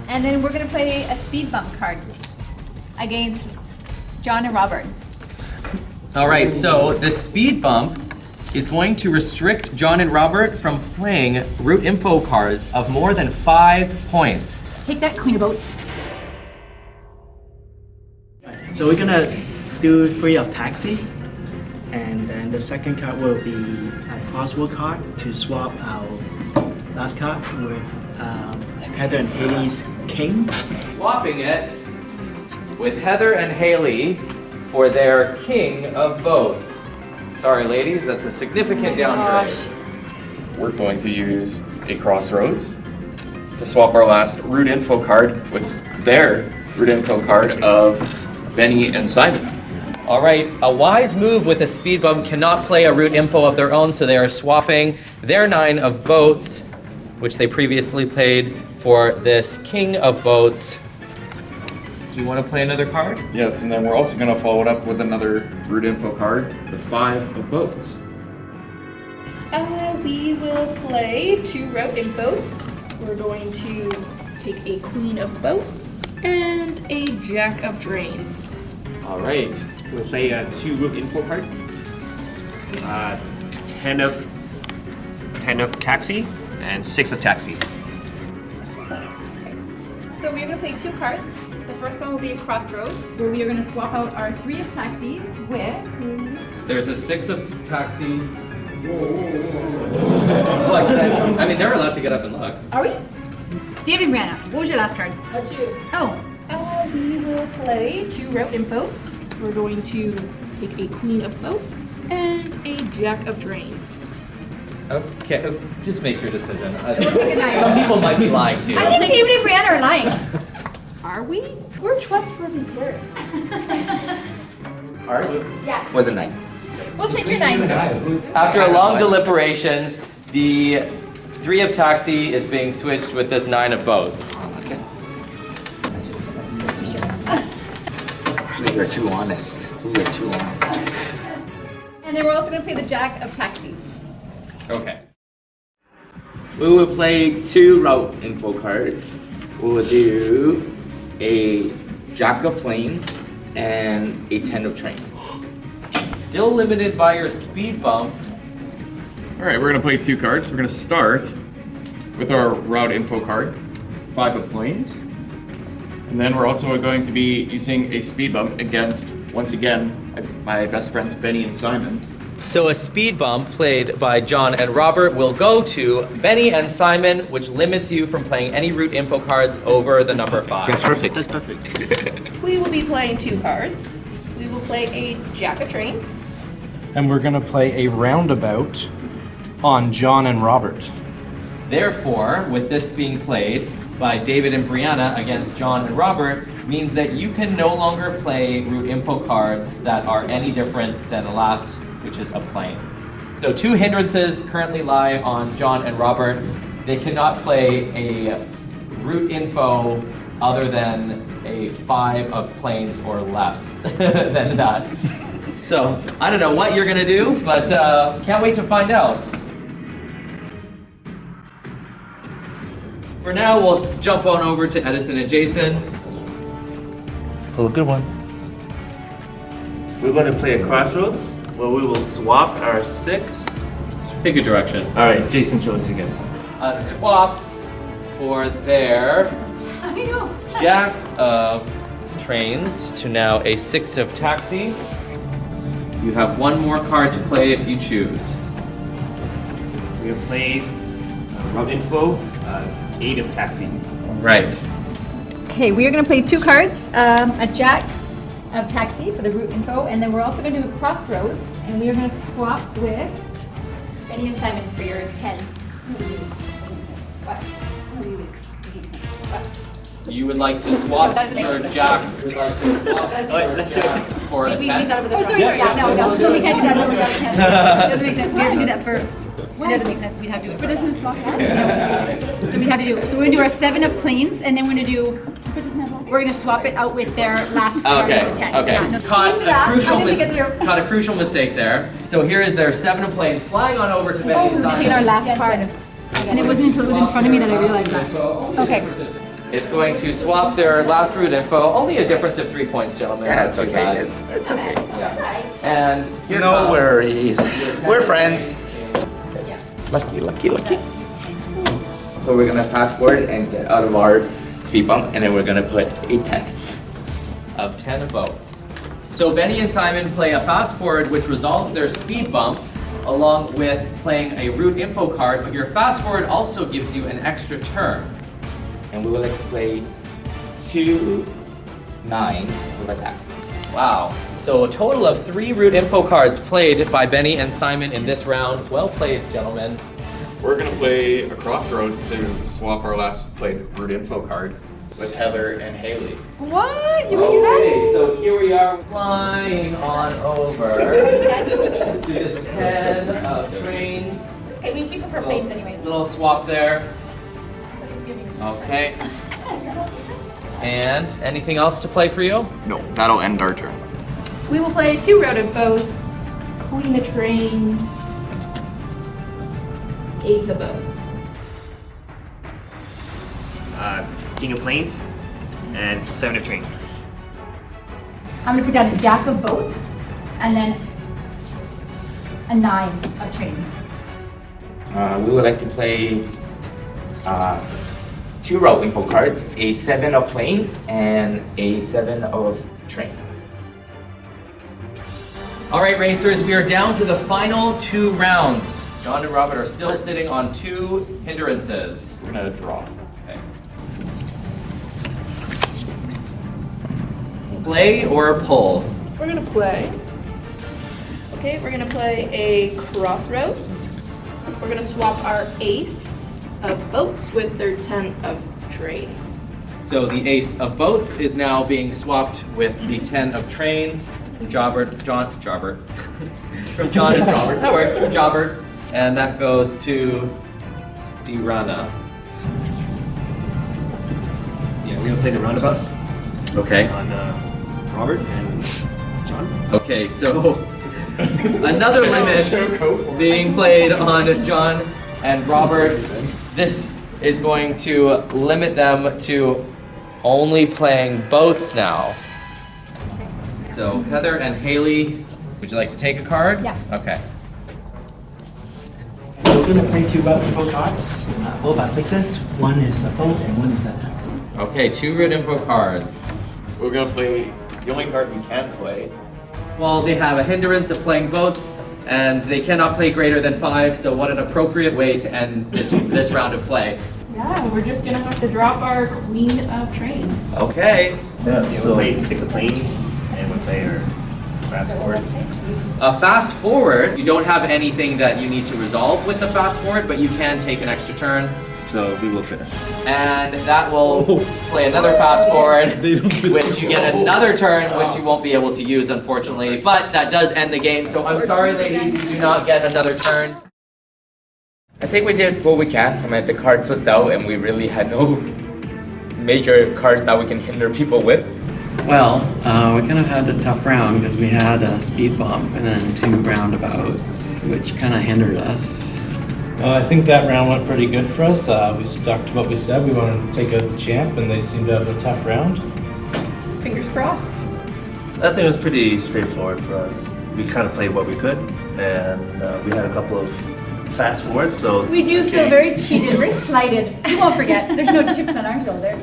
and then we're gonna play a speed bump card against John and Robert. All right, so the speed bump is going to restrict John and Robert from playing route info cards of more than 5 points. Take that, queen of boats. So we're gonna do 3 of taxi, and then the second card will be a crossword card to swap our last card with Heather and Haley's king. Swapping it with Heather and Haley for their king of boats. Sorry, ladies, that's a significant downgrade. We're going to use a crossroads to swap our last route info card with their route info card of Benny and Simon. All right, a wise move with a speed bump cannot play a route info of their own, so they are swapping their 9 of boats which they previously played for this King of Boats. Do you want to play another card? Yes, and then we're also going to follow it up with another route info card, the 5 of Boats. We will play 2 route infos. We're going to take a Queen of Boats and a Jack of Drains. All right, we'll play 2 route info card. 10 of taxi and 6 of taxi. So we are going to play 2 cards. The first one will be a crossroads, where we are going to swap out our 3 of taxis with... There's a 6 of taxi. I mean, they're allowed to get up and look. Are we? David and Brianna, what was your last card? A 2. Oh. We will play 2 route infos. We're going to take a Queen of Boats and a Jack of Drains. Okay, just make your decision. take a 9. Some people might be lying to you. I think David and Brianna are lying. Are we? We're trustworthy parents. Ours Yeah. was a 9. We'll take your 9. After a long deliberation, the 3 of taxi is being switched with this 9 of boats. Okay. We are too honest. We are too honest. And then we're also going to play the Jack of taxis. Okay. We will play 2 route info cards. We will do a Jack of Planes and a 10 of Train. Still limited by your speed bump. All right, we're going to play 2 cards. We're going to start with our route info card, 5 of Planes. And then we're also going to be using a speed bump against, once again, my best friends Benny and Simon. So a speed bump played by John and Robert will go to Benny and Simon, which limits you from playing any route info cards over the number 5. That's perfect. That's perfect. We will be playing 2 cards. We will play a Jack of Trains. And we're gonna play a roundabout on John and Robert. Therefore, with this being played by David and Brianna against John and Robert, means that you can no longer play route info cards that are any different than the last, which is a plane. So 2 hindrances currently lie on John and Robert. They cannot play a route info other than a 5 of planes or less than that. So I don't know what you're gonna do, but can't wait to find out. For now, we'll jump on over to Edison and Jason. Oh, good one. We're going to play a crossroads where we will swap our 6. Pick a direction. All right, Jason chose it again. A swap for their I know. Jack of Trains to now a 6 of Taxi. You have 1 more card to play if you choose. We'll play route info, 8 of taxi. Right. Okay, we are going to play 2 cards, a Jack of taxi for the route info, and then we're also going to do a crossroads, and we are going to swap with Benny and Simon for your 10. What? What? You would like to swap Doesn't make your sense. Jack. You would like to swap let's do it. for a We 10. thought of it. Oh, sorry, yeah, no, we can't do that. No, we can't. It doesn't make sense. We have to do that first. It doesn't make sense. We'd have to do it. But doesn't swap that? So we have to do it. So we're gonna do our 7 of planes, and then we're gonna swap it out with their last card Okay, as a 10. okay. Yeah, no, Caught skip a that. crucial I'm gonna get your. caught a crucial mistake there. So here is their 7 of planes flying on over to Benny and We're taking Simon. our last card. And it wasn't until it was in front of me that I realized that. Okay. It's going to swap their last route info. Only a difference of 3 points, gentlemen. Yeah, Not it's too okay. bad. It's okay. And here No comes worries. your 10 We're of friends. Lucky, lucky, lucky. So we're gonna fast forward and get out of our speed bump, and then we're gonna put a 10. of 10 of boats. So Benny and Simon play a fast forward, which resolves their speed bump, along with playing a route info card, but your fast forward also gives you an extra turn. And we would like to play 2 9s with a taxi. Wow. So a total of 3 route info cards played by Benny and Simon in this round. Well played, gentlemen. We're going to play a crossroads to swap our last played route info card with Heather and Haley. What? You can do that? Okay, so here we are flying on over to this 10 of trains. It's okay, we keep it for planes anyways. Little swap there. Okay. And anything else to play for you? No, that'll end our turn. We will play 2 routed boats, Queen of Trains, Ace of Boats. King of Plains, and 7 of Train. I'm gonna put down a Jack of Boats, and then a 9 of Trains. We would like to play 2 roll info cards, a 7 of Plains and a 7 of Train. All right, racers, we are down to the final 2 rounds. John and Robert are still sitting on 2 hindrances. We're gonna draw. Okay. Play or pull? We're gonna play. Okay, we're gonna play a Crossroads. We're gonna swap our Ace of Boats with their 10 of Trains. So the Ace of Boats is now being swapped with the 10 of Trains from from John and Robert. That works, from Jobbert. And that goes to Dirana. Yeah, we're gonna play the roundabouts. Okay. On Robert and John. Okay, so another limit being played on John and Robert. This is going to limit them to only playing boats now. So Heather and Haley, would you like to take a card? Yeah. Okay. So we're going to play 2 route info cards. Both are 6s. One is a boat and one is a tax. Okay, 2 route info cards. We're gonna play the only card we can play. Well, they have a hindrance of playing boats, and they cannot play greater than 5, so what an appropriate way to end this round of play. Yeah, we're just gonna have to drop our Queen of Trains. Okay. Yeah, we'll play 6 of Plane, and we'll play our fast forward. Fast forward, you don't have anything that you need to resolve with the fast forward, but you can take an extra turn. So we will finish. And that will play another fast forward, which you get another turn, which you won't be able to use, unfortunately. But that does end the game, so I'm sorry, ladies, you do not get another turn. I think we did what we can. I mean, the cards was dealt, and we really had no major cards that we can hinder people with. Well, we kind of had a tough round because we had a speed bump and then 2 roundabouts, which kind of hindered us. I think that round went pretty good for us. We stuck to what we said. We wanted to take out the champ, and they seemed to have a tough round. Fingers crossed. I think it was pretty straightforward for us. We kind of played what we could, and we had a couple of fast forwards, so... We do feel very cheated. We're slighted. You won't forget. There's no chips on our shoulder.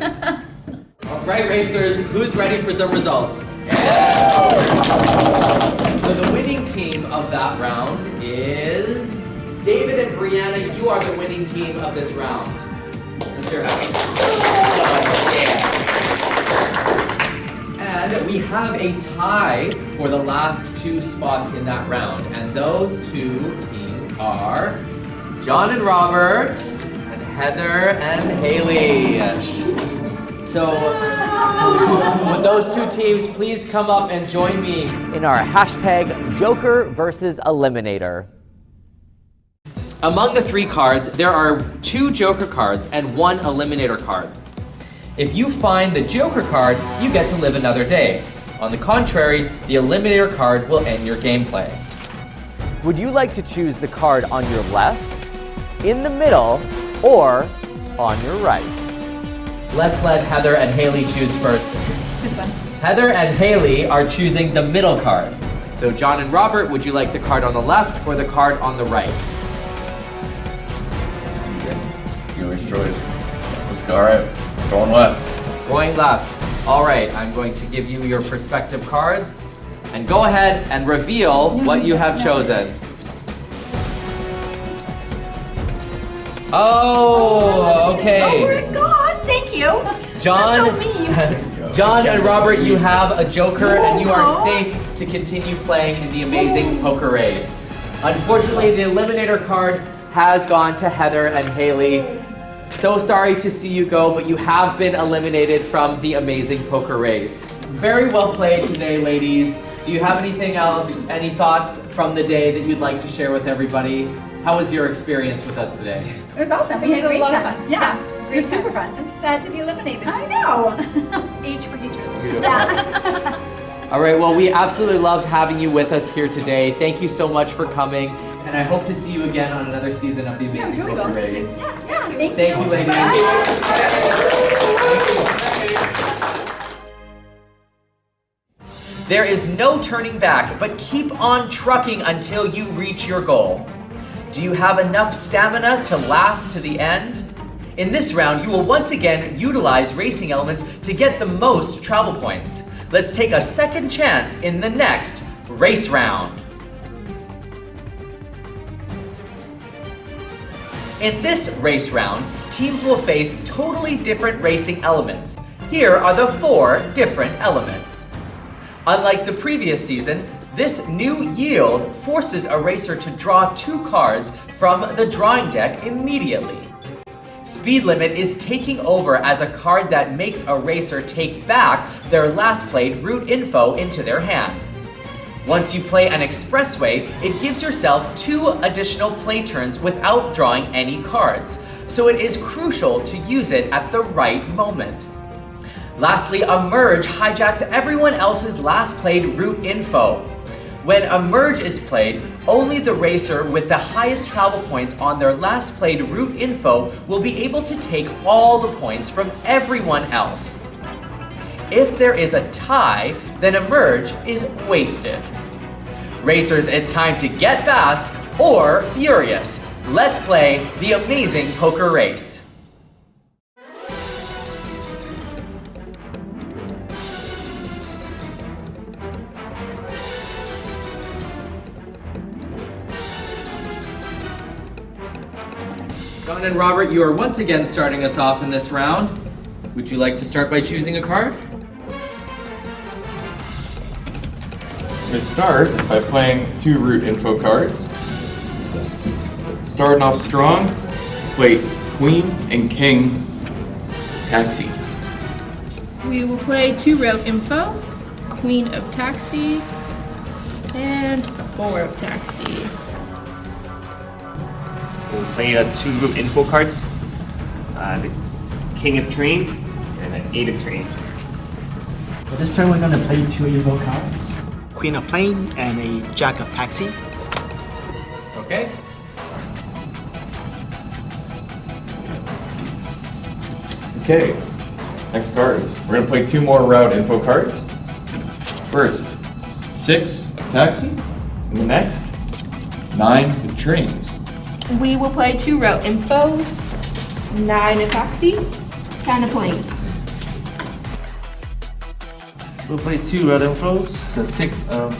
All right, racers, who's ready for some results? So the winning team of that round is... David and Brianna, you are the winning team of this round. Mr. And we have a tie for the last 2 spots in that round. And those 2 teams are John and Robert and Heather and Haley. So would those 2 teams please come up and join me in our hashtag Joker versus Eliminator. Among the 3 cards, there are 2 Joker cards and 1 Eliminator card. If you find the Joker card, you get to live another day. On the contrary, the Eliminator card will end your gameplay. Would you like to choose the card on your left, in the middle, or on your right? Let's let Heather and Haley choose first. This one. Heather and Haley are choosing the middle card. So John and Robert, would you like the card on the left or the card on the right? Dealer's choice. Let's go. All right, going left. Going left. All right, I'm going to give you your perspective cards. And go ahead and reveal what you have chosen. Oh, okay. Oh my God, thank you. John, That's so mean. John and Robert, you have a Joker and you are safe to continue playing in the Amazing Poker Race. Unfortunately, the Eliminator card has gone to Heather and Haley. So sorry to see you go, but you have been eliminated from the Amazing Poker Race. Very well played today, ladies. Do you have anything else, any thoughts from the day that you'd like to share with everybody? How was your experience with us today? It was awesome. We had a great time. Yeah. It was super fun. I'm sad to be eliminated. I know. Age for hatred. Yeah. All right, well, we absolutely loved having you with us here today. Thank you so much for coming, and I hope to see you again on another season of the Amazing Poker Race. Yeah, Thank you, ladies. There is no turning back, but keep on trucking until you reach your goal. Do you have enough stamina to last to the end? In this round, you will once again utilize racing elements to get the most travel points. Let's take a second chance in the next race round. In this race round, teams will face totally different racing elements. Here are the 4 different elements. Unlike the previous season, this new yield forces a racer to draw 2 cards from the drawing deck immediately. Speed limit is taking over as a card that makes a racer take back their last played route info into their hand. Once you play an expressway, it gives yourself 2 additional play turns without drawing any cards, so it is crucial to use it at the right moment. Lastly, a merge hijacks everyone else's last played route info. When a merge is played, only the racer with the highest travel points on their last played route info will be able to take all the points from everyone else. If there is a tie, then a merge is wasted. Racers, it's time to get fast or furious. Let's play the Amazing Poker Race. John and Robert, you are once again starting us off in this round. Would you like to start by choosing a card? I'm going to start by playing 2 route info cards. Starting off strong, play Queen and King Taxi. We will play 2 route info, Queen of Taxi, and 4 of Taxi. We'll play 2 route info cards, the King of Train and an 8 of Train. For this turn, we're going to play 2 info cards, Queen of Plane and a Jack of Taxi. Okay. Okay, next cards. We're gonna play 2 more route info cards. First, 6 of Taxi, and the next, 9 of Trains. We will play 2 route infos, 9 of Taxi, 10 of Plane. We'll play 2 red infos, the 6 of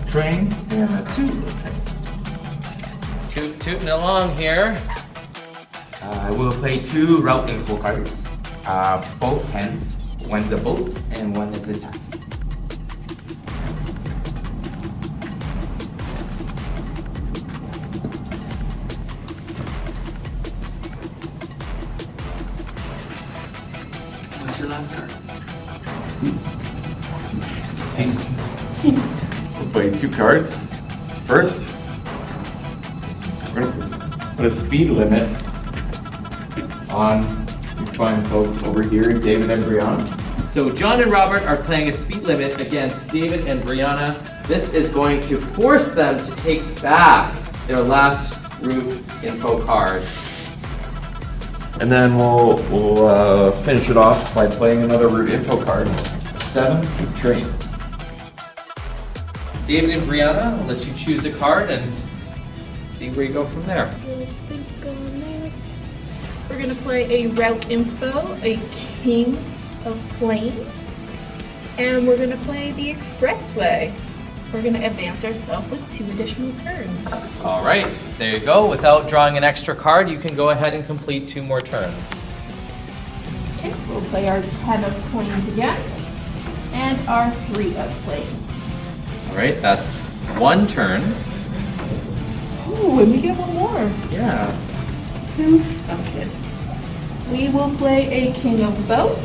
Train, and a 2 of Train. Tooting along here. We'll play 2 route info cards, both 10s. One's a boat and one is a taxi. What's your last card? Thanks. We'll play 2 cards. First, we're gonna put a speed limit on these fine folks over here, David and Brianna. So John and Robert are playing a speed limit against David and Brianna. This is going to force them to take back their last route info card. And then we'll finish it off by playing another route info card, 7 of Trains. David and Brianna, I'll let you choose a card and see where you go from there. Let's think on this. We're gonna play a route info, a King of Planes, and we're gonna play the Expressway. We're gonna advance ourselves with 2 additional turns. All right, there you go. Without drawing an extra card, you can go ahead and complete 2 more turns. Okay, we'll play our 10 of Planes again, and our 3 of Planes. All right, that's 1 turn. Ooh, and we get 1 more. Yeah. Who thunk it? We will play a King of Boats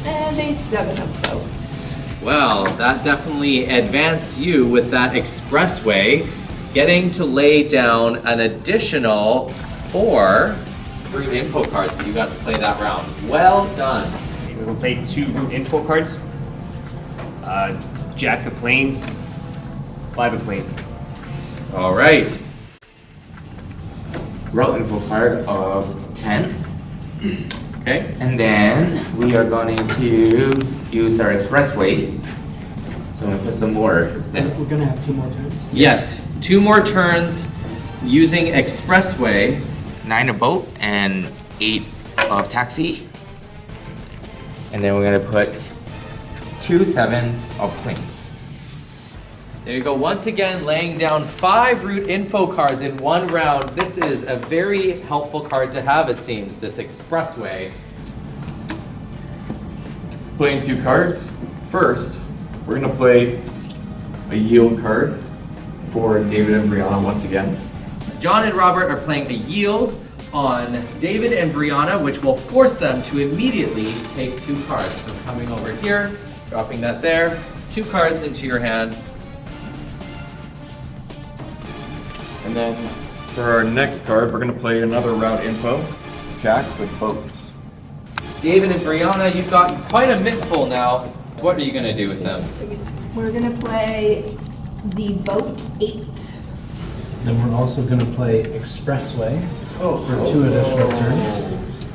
and a 7 of Boats. Well, that definitely advanced you with that expressway, getting to lay down an additional 4 root info cards that you got to play that round. Well done. We will play 2 root info cards. Jack of Plains, 5 of Plains. All right. Route info card of 10. Okay. And then we are going to use our expressway. So I'm gonna put some more. We're gonna have 2 more turns. Yes, 2 more turns using expressway. 9 of boat and 8 of taxi. And then we're gonna put 2 7s of planes. There you go. Once again, laying down 5 route info cards in one round. This is a very helpful card to have, it seems, this expressway. Playing 2 cards. First, we're gonna play a yield card for David and Brianna once again. John and Robert are playing a yield on David and Brianna, which will force them to immediately take 2 cards. So coming over here, dropping that there, 2 cards into your hand. And then for our next card, we're gonna play another route info, Jack with boats. David and Brianna, you've got quite a mitt full now. What are you gonna do with them? We're gonna play the boat 8. Then we're also going to play Expressway for 2 additional turns.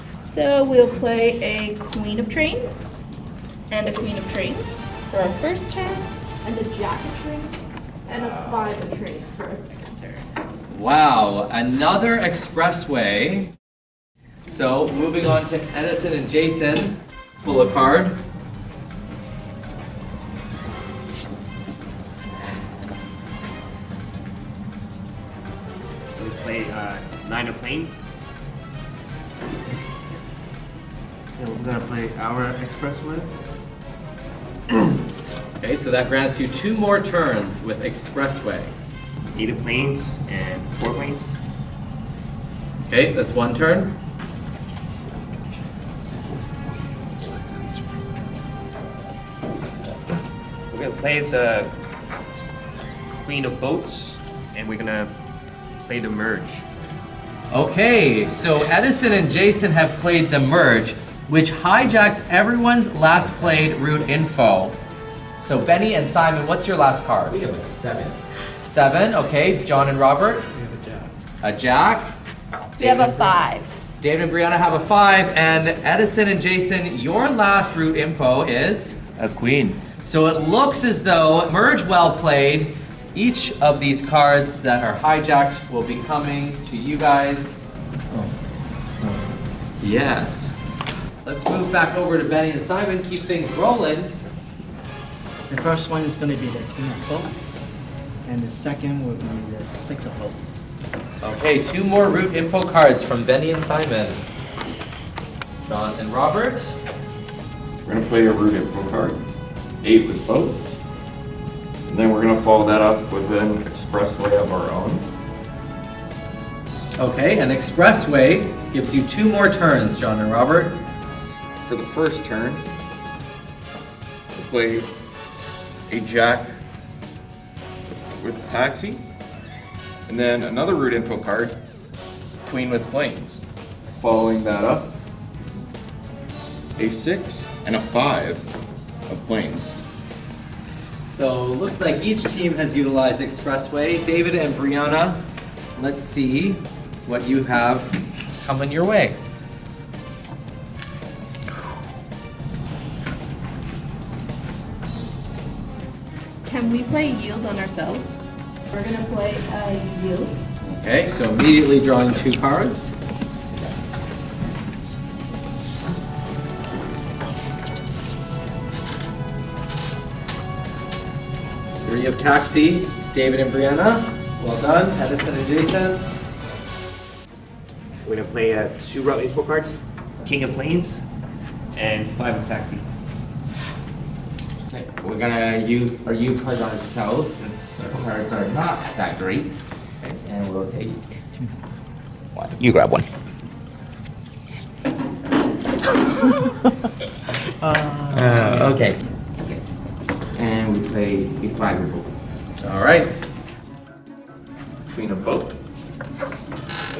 So we'll play a Queen of Trains and a Queen of Trains for our first turn, and a Jack of Trains and a 5 of Trains for our second turn. Wow, another expressway. So moving on to Edison and Jason, pull a card. We play 9 of Plains. And we're gonna play our expressway. Okay, so that grants you 2 more turns with expressway. 8 of Plains and 4 Plains. Okay, that's 1 turn. We're gonna play the Queen of Boats, and we're gonna play the merge. Okay, so Edison and Jason have played the merge, which hijacks everyone's last played route info. So Benny and Simon, what's your last card? We have a 7. 7, okay. John and Robert? We have a Jack. A Jack. We have a 5. David and Brianna have a 5, and Edison and Jason, your last route info is? A queen. So it looks as though merge well played. Each of these cards that are hijacked will be coming to you guys. Yes. Let's move back over to Benny and Simon, keep things rolling. The first one is gonna be the King of Boat, and the second will be the 6 of Boat. Okay, 2 more route info cards from Benny and Simon. John and Robert. We're gonna play a route info card, 8 with boats. And then we're gonna follow that up with an expressway of our own. Okay, an expressway gives you 2 more turns, John and Robert. For the first turn, we'll play a Jack with taxi. And then another route info card, Queen with planes. Following that up, a 6 and a 5 of planes. So looks like each team has utilized expressway. David and Brianna, let's see what you have coming your way. Can we play yield on ourselves? We're gonna play a yield. Okay, so immediately drawing 2 cards. Three of taxi, David and Brianna. Well done, Edison and Jason. We're gonna play 2 route info cards, King of Plains, and 5 of Taxi. Okay, we're gonna use our U card on ourselves since our cards are not that great. Okay, and we'll take 1. You grab 1. Okay. And we play a 5 of boat. All right. Queen of boat.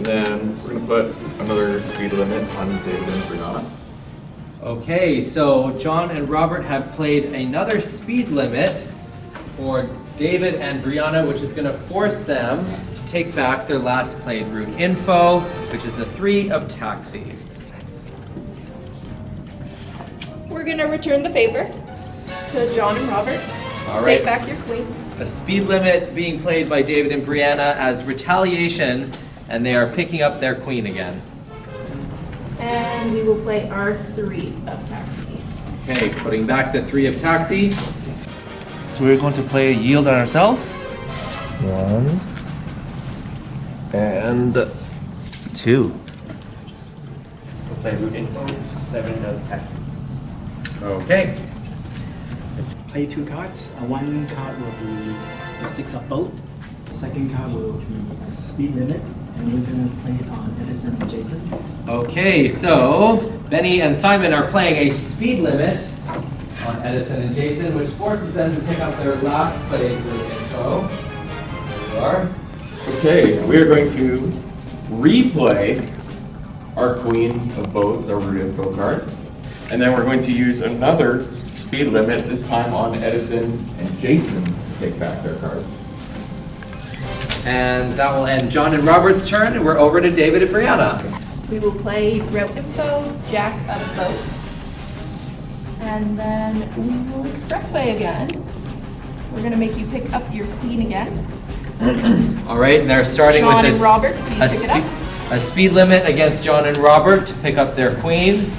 And then we're gonna put another speed limit on David and Brianna. Okay, so John and Robert have played another speed limit for David and Brianna, which is going to force them to take back their last played route info, which is the 3 of taxi. We're gonna return the favor to John and Robert. All right. Take back your queen. A speed limit being played by David and Brianna as retaliation, and they are picking up their queen again. And we will play our 3 of taxi. Okay, putting back the 3 of taxi. So we're going to play yield on ourselves. 1 and 2. We'll play route info, 7 of taxi. Okay. Let's play 2 cards. One card will be the 6 of boat. Second card will be a speed limit, and we're gonna play it on Edison and Jason. Okay, so Benny and Simon are playing a speed limit on Edison and Jason, which forces them to pick up their last played route info. There we are. Okay, we are going to replay our Queen of Boats, our route info card. And then we're going to use another speed limit, this time on Edison and Jason, to take back their card. And that will end John and Robert's turn, and we're over to David and Brianna. We will play route info, Jack of boat. And then we will expressway again. We're gonna make you pick up your queen again. All right, and they're starting John with and this Robert, please pick it up. a speed limit against John and Robert to pick up their queen.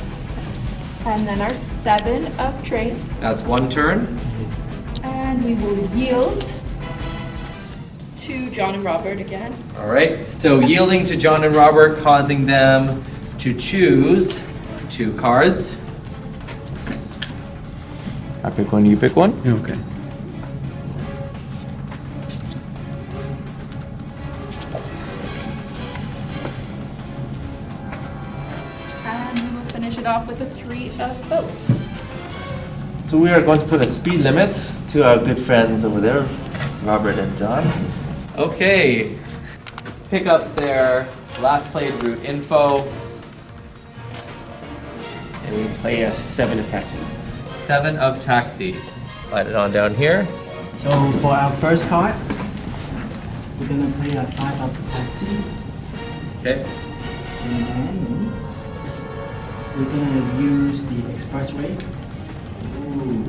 And then our 7 of train. That's 1 turn. And we will yield to John and Robert again. All right, so yielding to John and Robert, causing them to choose 2 cards. I pick one, you pick one? Okay. And we will finish it off with a 3 of boats. So we are going to put a speed limit to our good friends over there, Robert and John. Okay, pick up their last played route info. And we play a 7 of taxi. 7 of taxi. Slide it on down here. So for our first card, we're gonna play a 5 of taxi. Okay. And then we're gonna use the expressway. Ooh.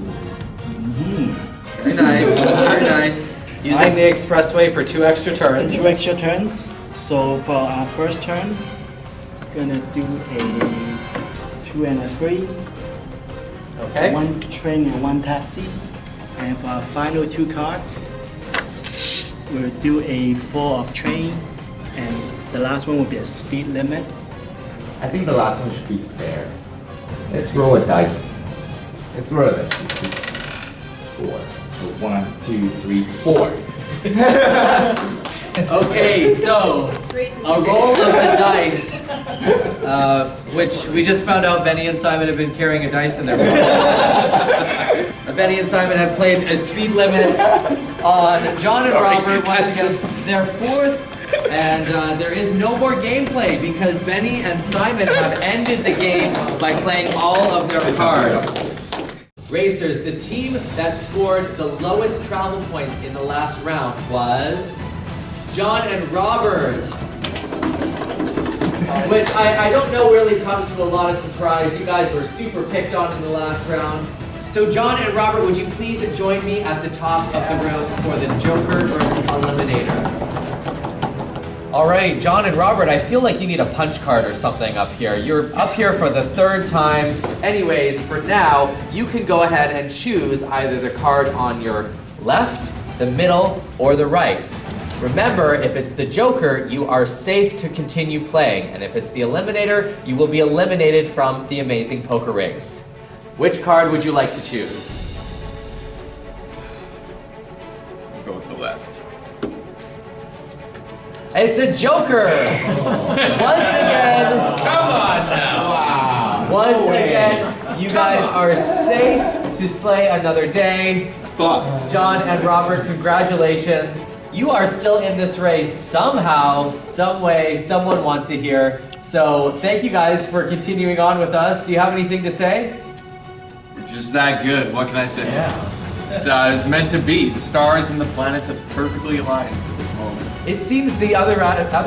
Very nice, very nice. Using the expressway for 2 extra turns. 2 extra turns. So for our first turn, we're gonna do a 2 and a 3. Okay. 1 train and 1 taxi. And for our final 2 cards, we'll do a 4 of train, and the last one will be a speed limit. I think the last one should be fair. Let's roll a dice. Let's roll a dice. 4. So 1, 2, 3, 4. Okay, so a roll of the dice, which we just found out Benny and Simon have been carrying a dice in their pocket. Benny and Simon have played a speed limit on John and Robert once against their 4th, and there is no more gameplay because Benny and Simon have ended the game by playing all of their cards. Racers, the team that scored the lowest travel points in the last round was John and Robert. Which I don't know really comes to a lot of surprise. You guys were super picked on in the last round. So John and Robert, would you please join me at the top of the room for the Joker versus Eliminator? All right, John and Robert, I feel like you need a punch card or something up here. You're up here for the 3rd time. Anyways, for now, you can go ahead and choose either the card on your left, the middle, or the right. Remember, if it's the Joker, you are safe to continue playing. And if it's the Eliminator, you will be eliminated from the Amazing Poker Race. Which card would you like to choose? I'll go with the left. It's a Joker! Once again, come on now! Wow! Once again, you guys are safe to slay another day. John and Robert, congratulations. You are still in this race somehow, some way, someone wants you here. So thank you guys for continuing on with us. Do you have anything to say? You're just that good. What can I say? Yeah. It's meant to be. The stars and the planets have perfectly aligned for this moment. It seems the other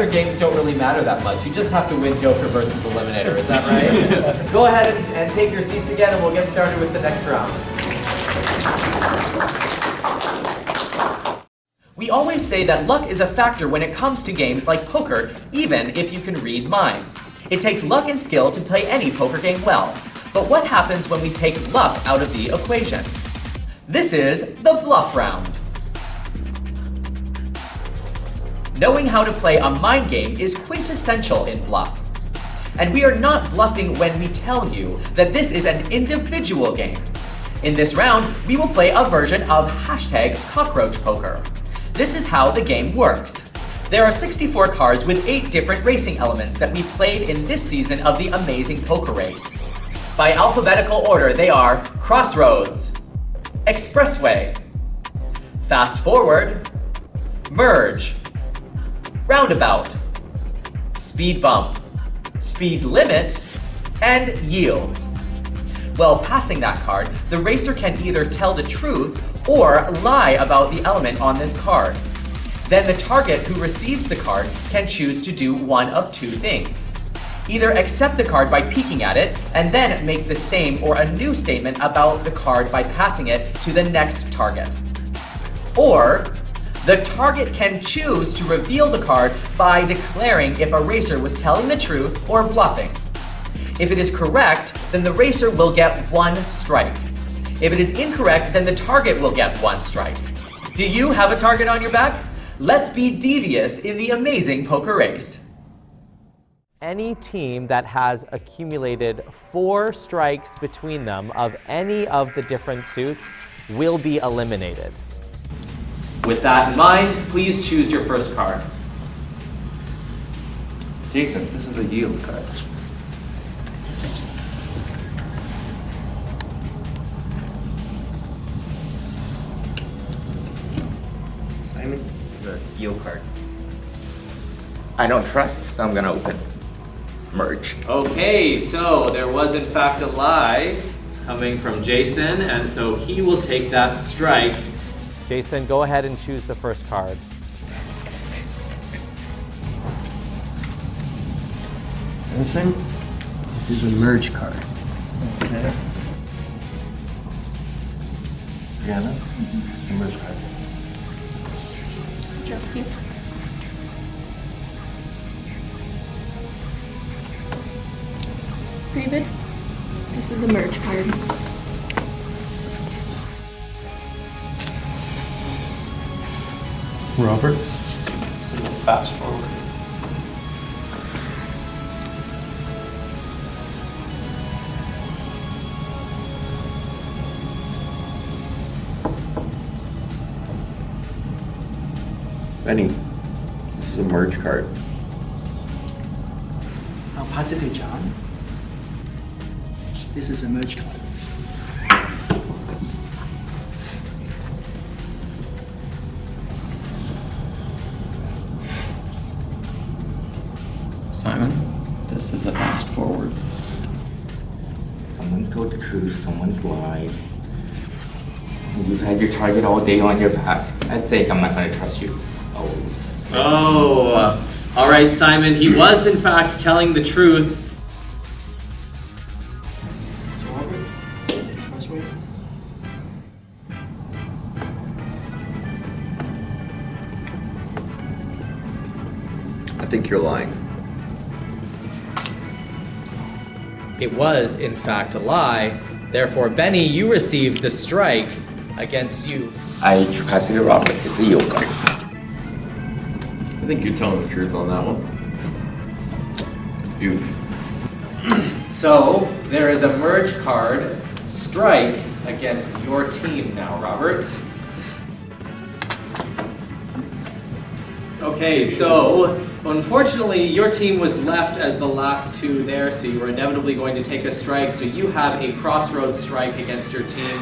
games don't really matter that much. You just have to win Joker versus Eliminator. Is that right? Go ahead and take your seats again, and we'll get started with the next round. We always say that luck is a factor when it comes to games like poker, even if you can read minds. It takes luck and skill to play any poker game well. But what happens when we take luck out of the equation? This is the bluff round. Knowing how to play a mind game is quintessential in bluff. And we are not bluffing when we tell you that this is an individual game. In this round, we will play a version of #cockroach poker. This is how the game works. There are 64 cards with 8 different racing elements that we played in this season of the Amazing Poker Race. By alphabetical order, they are Crossroads, Expressway, Fast Forward, Merge, Roundabout, Speed Bump, Speed Limit, and Yield. While passing that card, the racer can either tell the truth or lie about the element on this card. Then the target who receives the card can choose to do one of 2 things. Either accept the card by peeking at it, and then make the same or a new statement about the card by passing it to the next target. Or, the target can choose to reveal the card by declaring if a racer was telling the truth or bluffing. If it is correct, then the racer will get 1 strike. If it is incorrect, then the target will get 1 strike. Do you have a target on your back? Let's be devious in the Amazing Poker Race. Any team that has accumulated 4 strikes between them of any of the different suits will be eliminated. With that in mind, please choose your first card. Jason, this is a yield card. Simon, this is a yield card. I don't trust, so I'm gonna open. Merge. Okay, so there was in fact a lie coming from Jason, and so he will take that strike. Jason, go ahead and choose the first card. Listen, this is a merge card. Okay. Brianna, the merge card. Justin. David, this is a merge card. Robert, this is a fast forward. Benny, this is a merge card. I'll pass it to John. This is a merge card. Simon, this is a fast forward. Someone's told the truth, someone's lied. You've had your target all day on your back. I think I'm not gonna trust you. Oh, all right, Simon, he was in fact telling the truth. So Robert, Expressway. I think you're lying. It was in fact a lie. Therefore, Benny, you received the strike against you. I pass it to Robert. It's a yield card. I think you're telling the truth on that one. So, there is a merge card, strike, against your team now, Robert. Okay, so unfortunately your team was left as the last 2 there, so you were inevitably going to take a strike, so you have a crossroads strike against your team.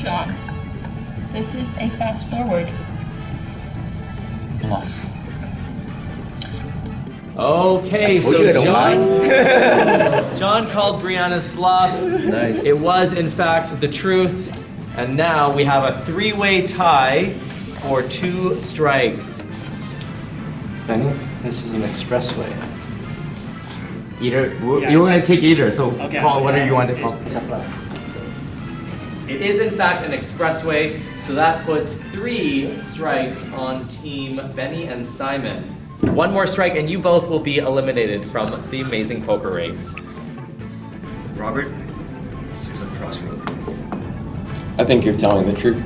John. This is a fast forward. Bluff. Okay, I told so you I don't John called Brianna's bluff. Nice. It was, in fact, the truth. And now we have a three-way tie for 2 strikes. Benny, this is an expressway. Either, Yeah, you were I going said- to take either, so Okay, call whatever you want to call. It's a bluff. It is, in fact, an expressway, so that puts 3 strikes on Team Benny and Simon. 1 more strike, and you both will be eliminated from the Amazing Poker Race. Robert, this is a crossroad. I think you're telling the truth.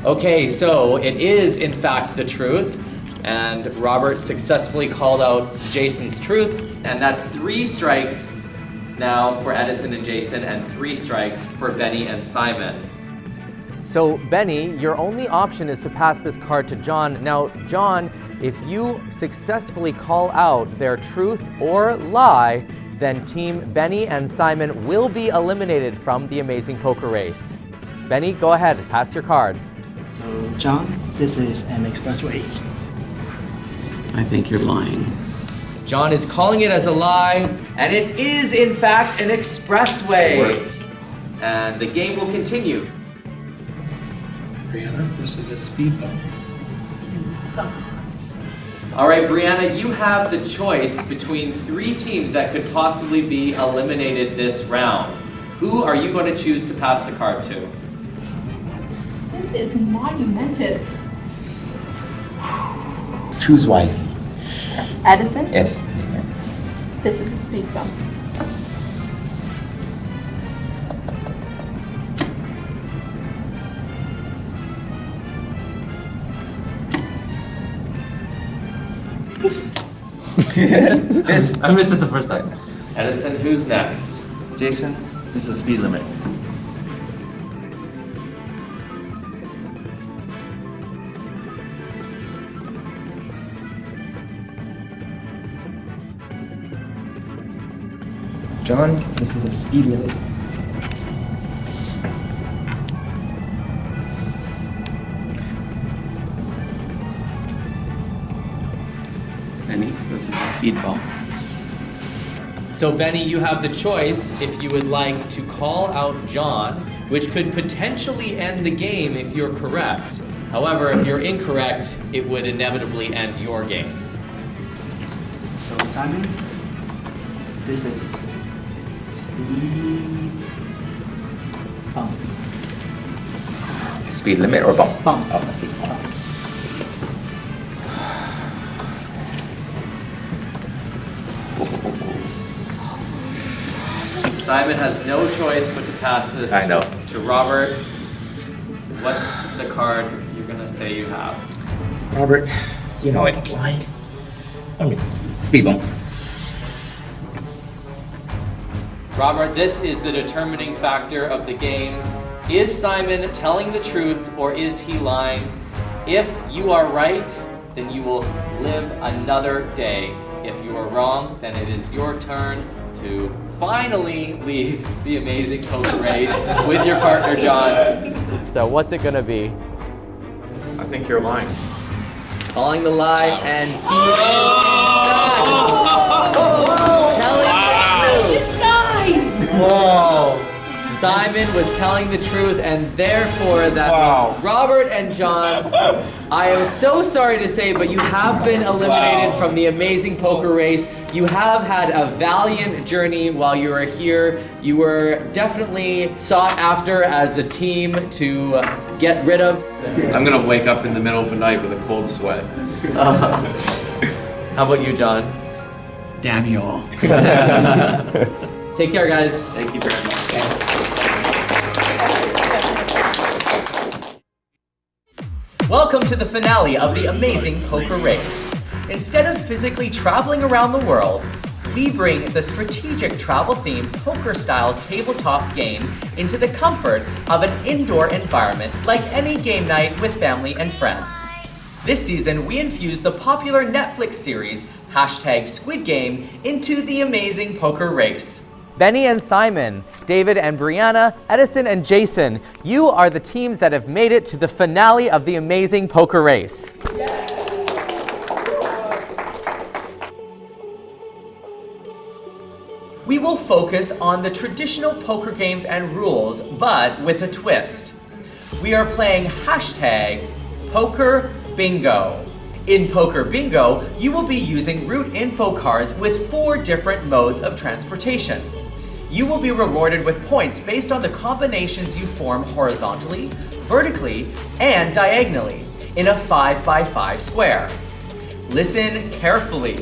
Okay, so it is in fact the truth, and Robert successfully called out Jason's truth, and that's 3 strikes now for Edison and Jason, and 3 strikes for Benny and Simon. So Benny, your only option is to pass this card to John. Now, John, if you successfully call out their truth or lie, then Team Benny and Simon will be eliminated from the Amazing Poker Race. Benny, go ahead, pass your card. So, John, this is an expressway. I think you're lying. John is calling it as a lie, and it is in fact an expressway. And the game will continue. Brianna, this is a speed bump. All right, Brianna, you have the choice between 3 teams that could possibly be eliminated this round. Who are you going to choose to pass the card to? This is monumentous. Choose wisely. Edison, Edison. this is a speed bump. I missed it the first time. Edison, who's next? Jason, this is a speed limit. John, this is a speed limit. Benny, this is a speed bump. So Benny, you have the choice if you would like to call out John, which could potentially end the game if you're correct. However, if you're incorrect, it would inevitably end your game. So, Simon, this is speed bump. Speed limit or bump? Bump. Oh, speed bump. Simon has no choice but to pass this I know. to Robert. What's the card you're gonna say you have? Robert, you know I don't lie. I mean, speed bump. Robert, this is the determining factor of the game. Is Simon telling the truth or is he lying? If you are right, then you will live another day. If you are wrong, then it is your turn to finally leave the Amazing Poker Race with your partner, John. So what's it gonna be? I think you're lying. Calling the lie, and he is back. Telling the truth. Just died! Whoa. Simon was telling the truth, and therefore that means Robert and John, I am so sorry to say, but you have been eliminated from the Amazing Poker Race. You have had a valiant journey while you were here. You were definitely sought after as the team to get rid of. I'm gonna wake up in the middle of the night with a cold sweat. How about you, John? Damn you all. Take care, guys. Thank you very much. Welcome to the finale of the Amazing Poker Race. Instead of physically traveling around the world, we bring the strategic travel-themed poker-style tabletop game into the comfort of an indoor environment like any game night with family and friends. This season, we infused the popular Netflix series #Squid Game into the Amazing Poker Race. Benny and Simon, David and Brianna, Edison and Jason, you are the teams that have made it to the finale of the Amazing Poker Race. We will focus on the traditional poker games and rules, but with a twist. We are playing hashtag Poker Bingo. In Poker Bingo, you will be using route info cards with 4 different modes of transportation. You will be rewarded with points based on the combinations you form horizontally, vertically, and diagonally in a 5x5 square. Listen carefully.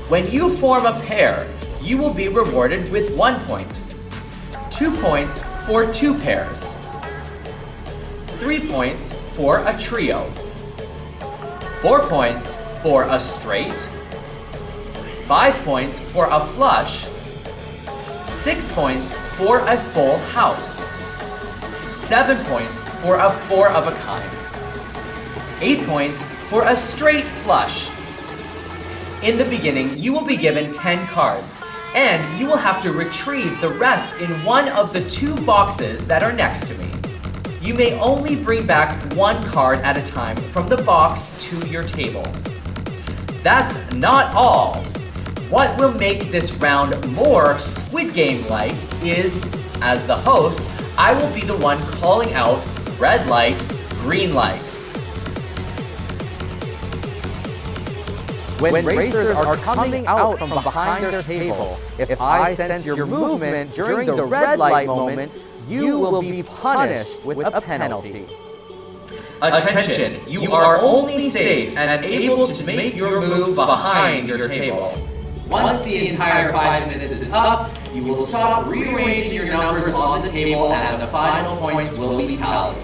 When you form a pair, you will be rewarded with 1 point, 2 points for 2 pairs, 3 points for a trio, 4 points for a straight, 5 points for a flush, 6 points for a full house, 7 points for a 4 of a kind, 8 points for a straight flush. In the beginning, you will be given 10 cards, and you will have to retrieve the rest in one of the 2 boxes that are next to me. You may only bring back 1 card at a time from the box to your table. That's not all. What will make this round more Squid Game-like is, as the host, I will be the one calling out red light, green light. When racers are coming out from behind their table, if I sense your movement during the red light moment, you will be punished with a penalty. Attention, you are only safe and able to make your move behind your table. Once the entire 5 minutes is up, you will stop rearranging your numbers on the table and the final points will be tallied.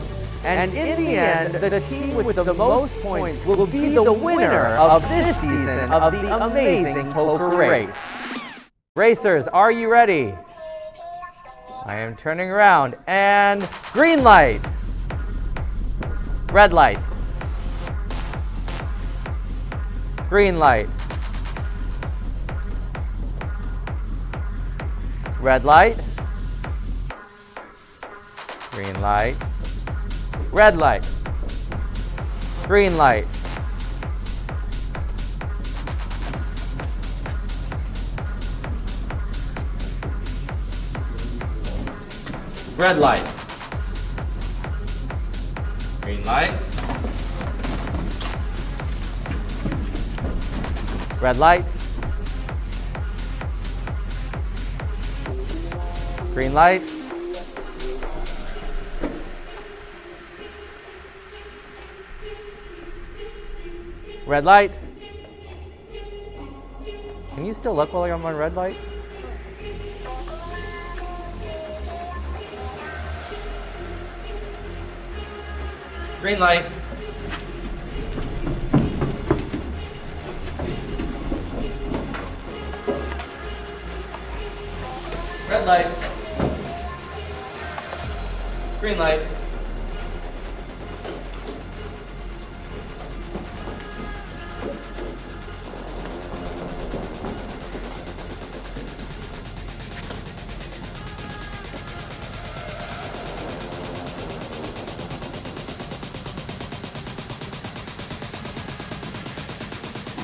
And in the end, the team with the most points will be the winner of this season of the Amazing Poker Race. Racers, are you ready? I am turning around, and green light, red light, green light, red light, green light, red light, green light, red light, green light, red light, green light, red light. Can you still look while I'm on red light? Green light. Red light. Green light.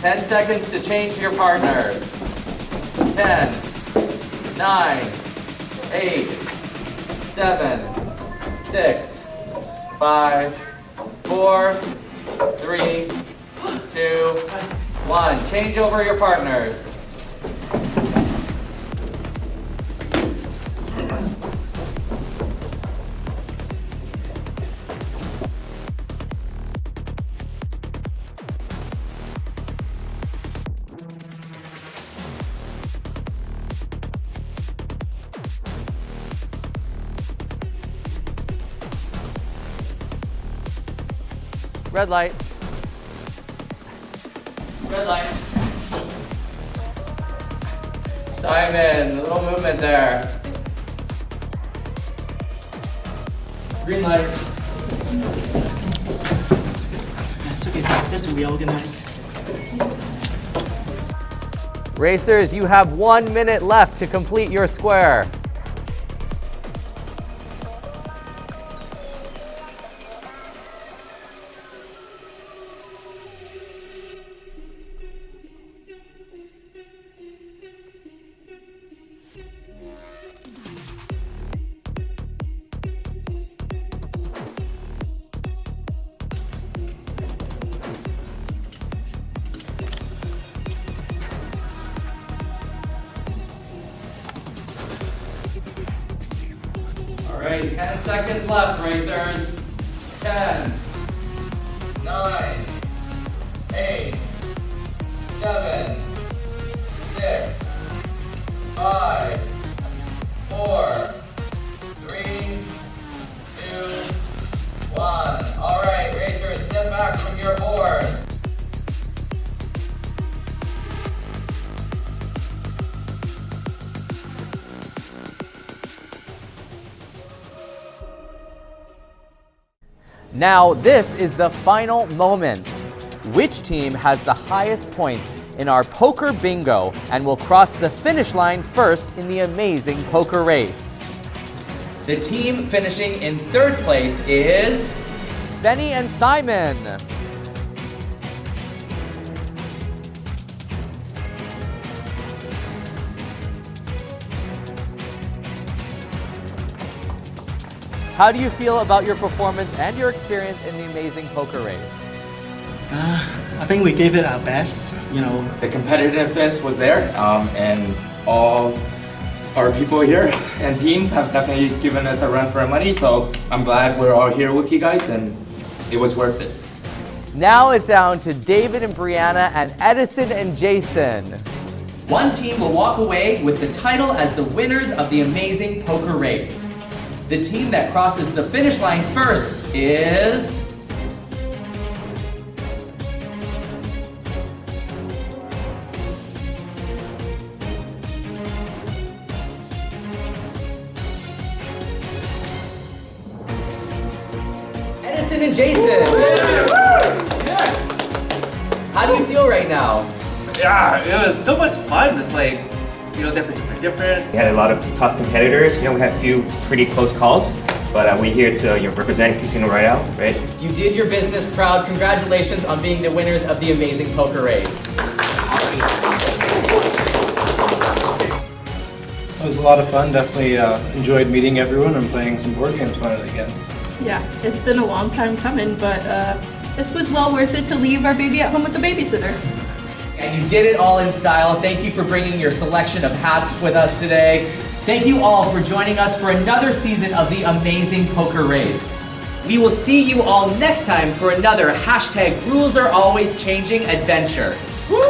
Ten seconds to change your partners. 10, 9, 8, 7, 6, 5, 4, 3, 2, 1. Change over your partners. Red light. Red light. Simon, a little movement there. Green light. It's okay, so just reorganize. Racers, you have 1 minute left to complete your square. Alright, 10 seconds left, racers. 10, 9, 8, 7, 6, 5, 4, 3, 2, 1. Alright, racers, step back from your board. Now, this is the final moment. Which team has the highest points in our poker bingo and will cross the finish line first in the Amazing Poker Race? The team finishing in third place is Benny and Simon. How do you feel about your performance and your experience in the Amazing Poker Race? I think we gave it our best, you know. The competitiveness was there, and all our people here and teams have definitely given us a run for our money, so I'm glad we're all here with you guys, and it was worth it. Now it's down to David and Brianna and Edison and Jason. One team will walk away with the title as the winners of the Amazing Poker Race. The team that crosses the finish line first is Edison and Jason. How do you feel right now? Yeah, it was so much fun. It's like, different. We had a lot of tough competitors. We had a few pretty close calls, but we're here to represent Casino Royale, right? You did your business proud. Congratulations on being the winners of the Amazing Poker Race. It was a lot of fun. Definitely enjoyed meeting everyone and playing some board games finally again. Yeah, it's been a long time coming, but this was well worth it to leave our baby at home with the babysitter. And you did it all in style. Thank you for bringing your selection of hats with us today. Thank you all for joining us for another season of the Amazing Poker Race. We will see you all next time for another #RulesAreAlwaysChanging adventure. Woo!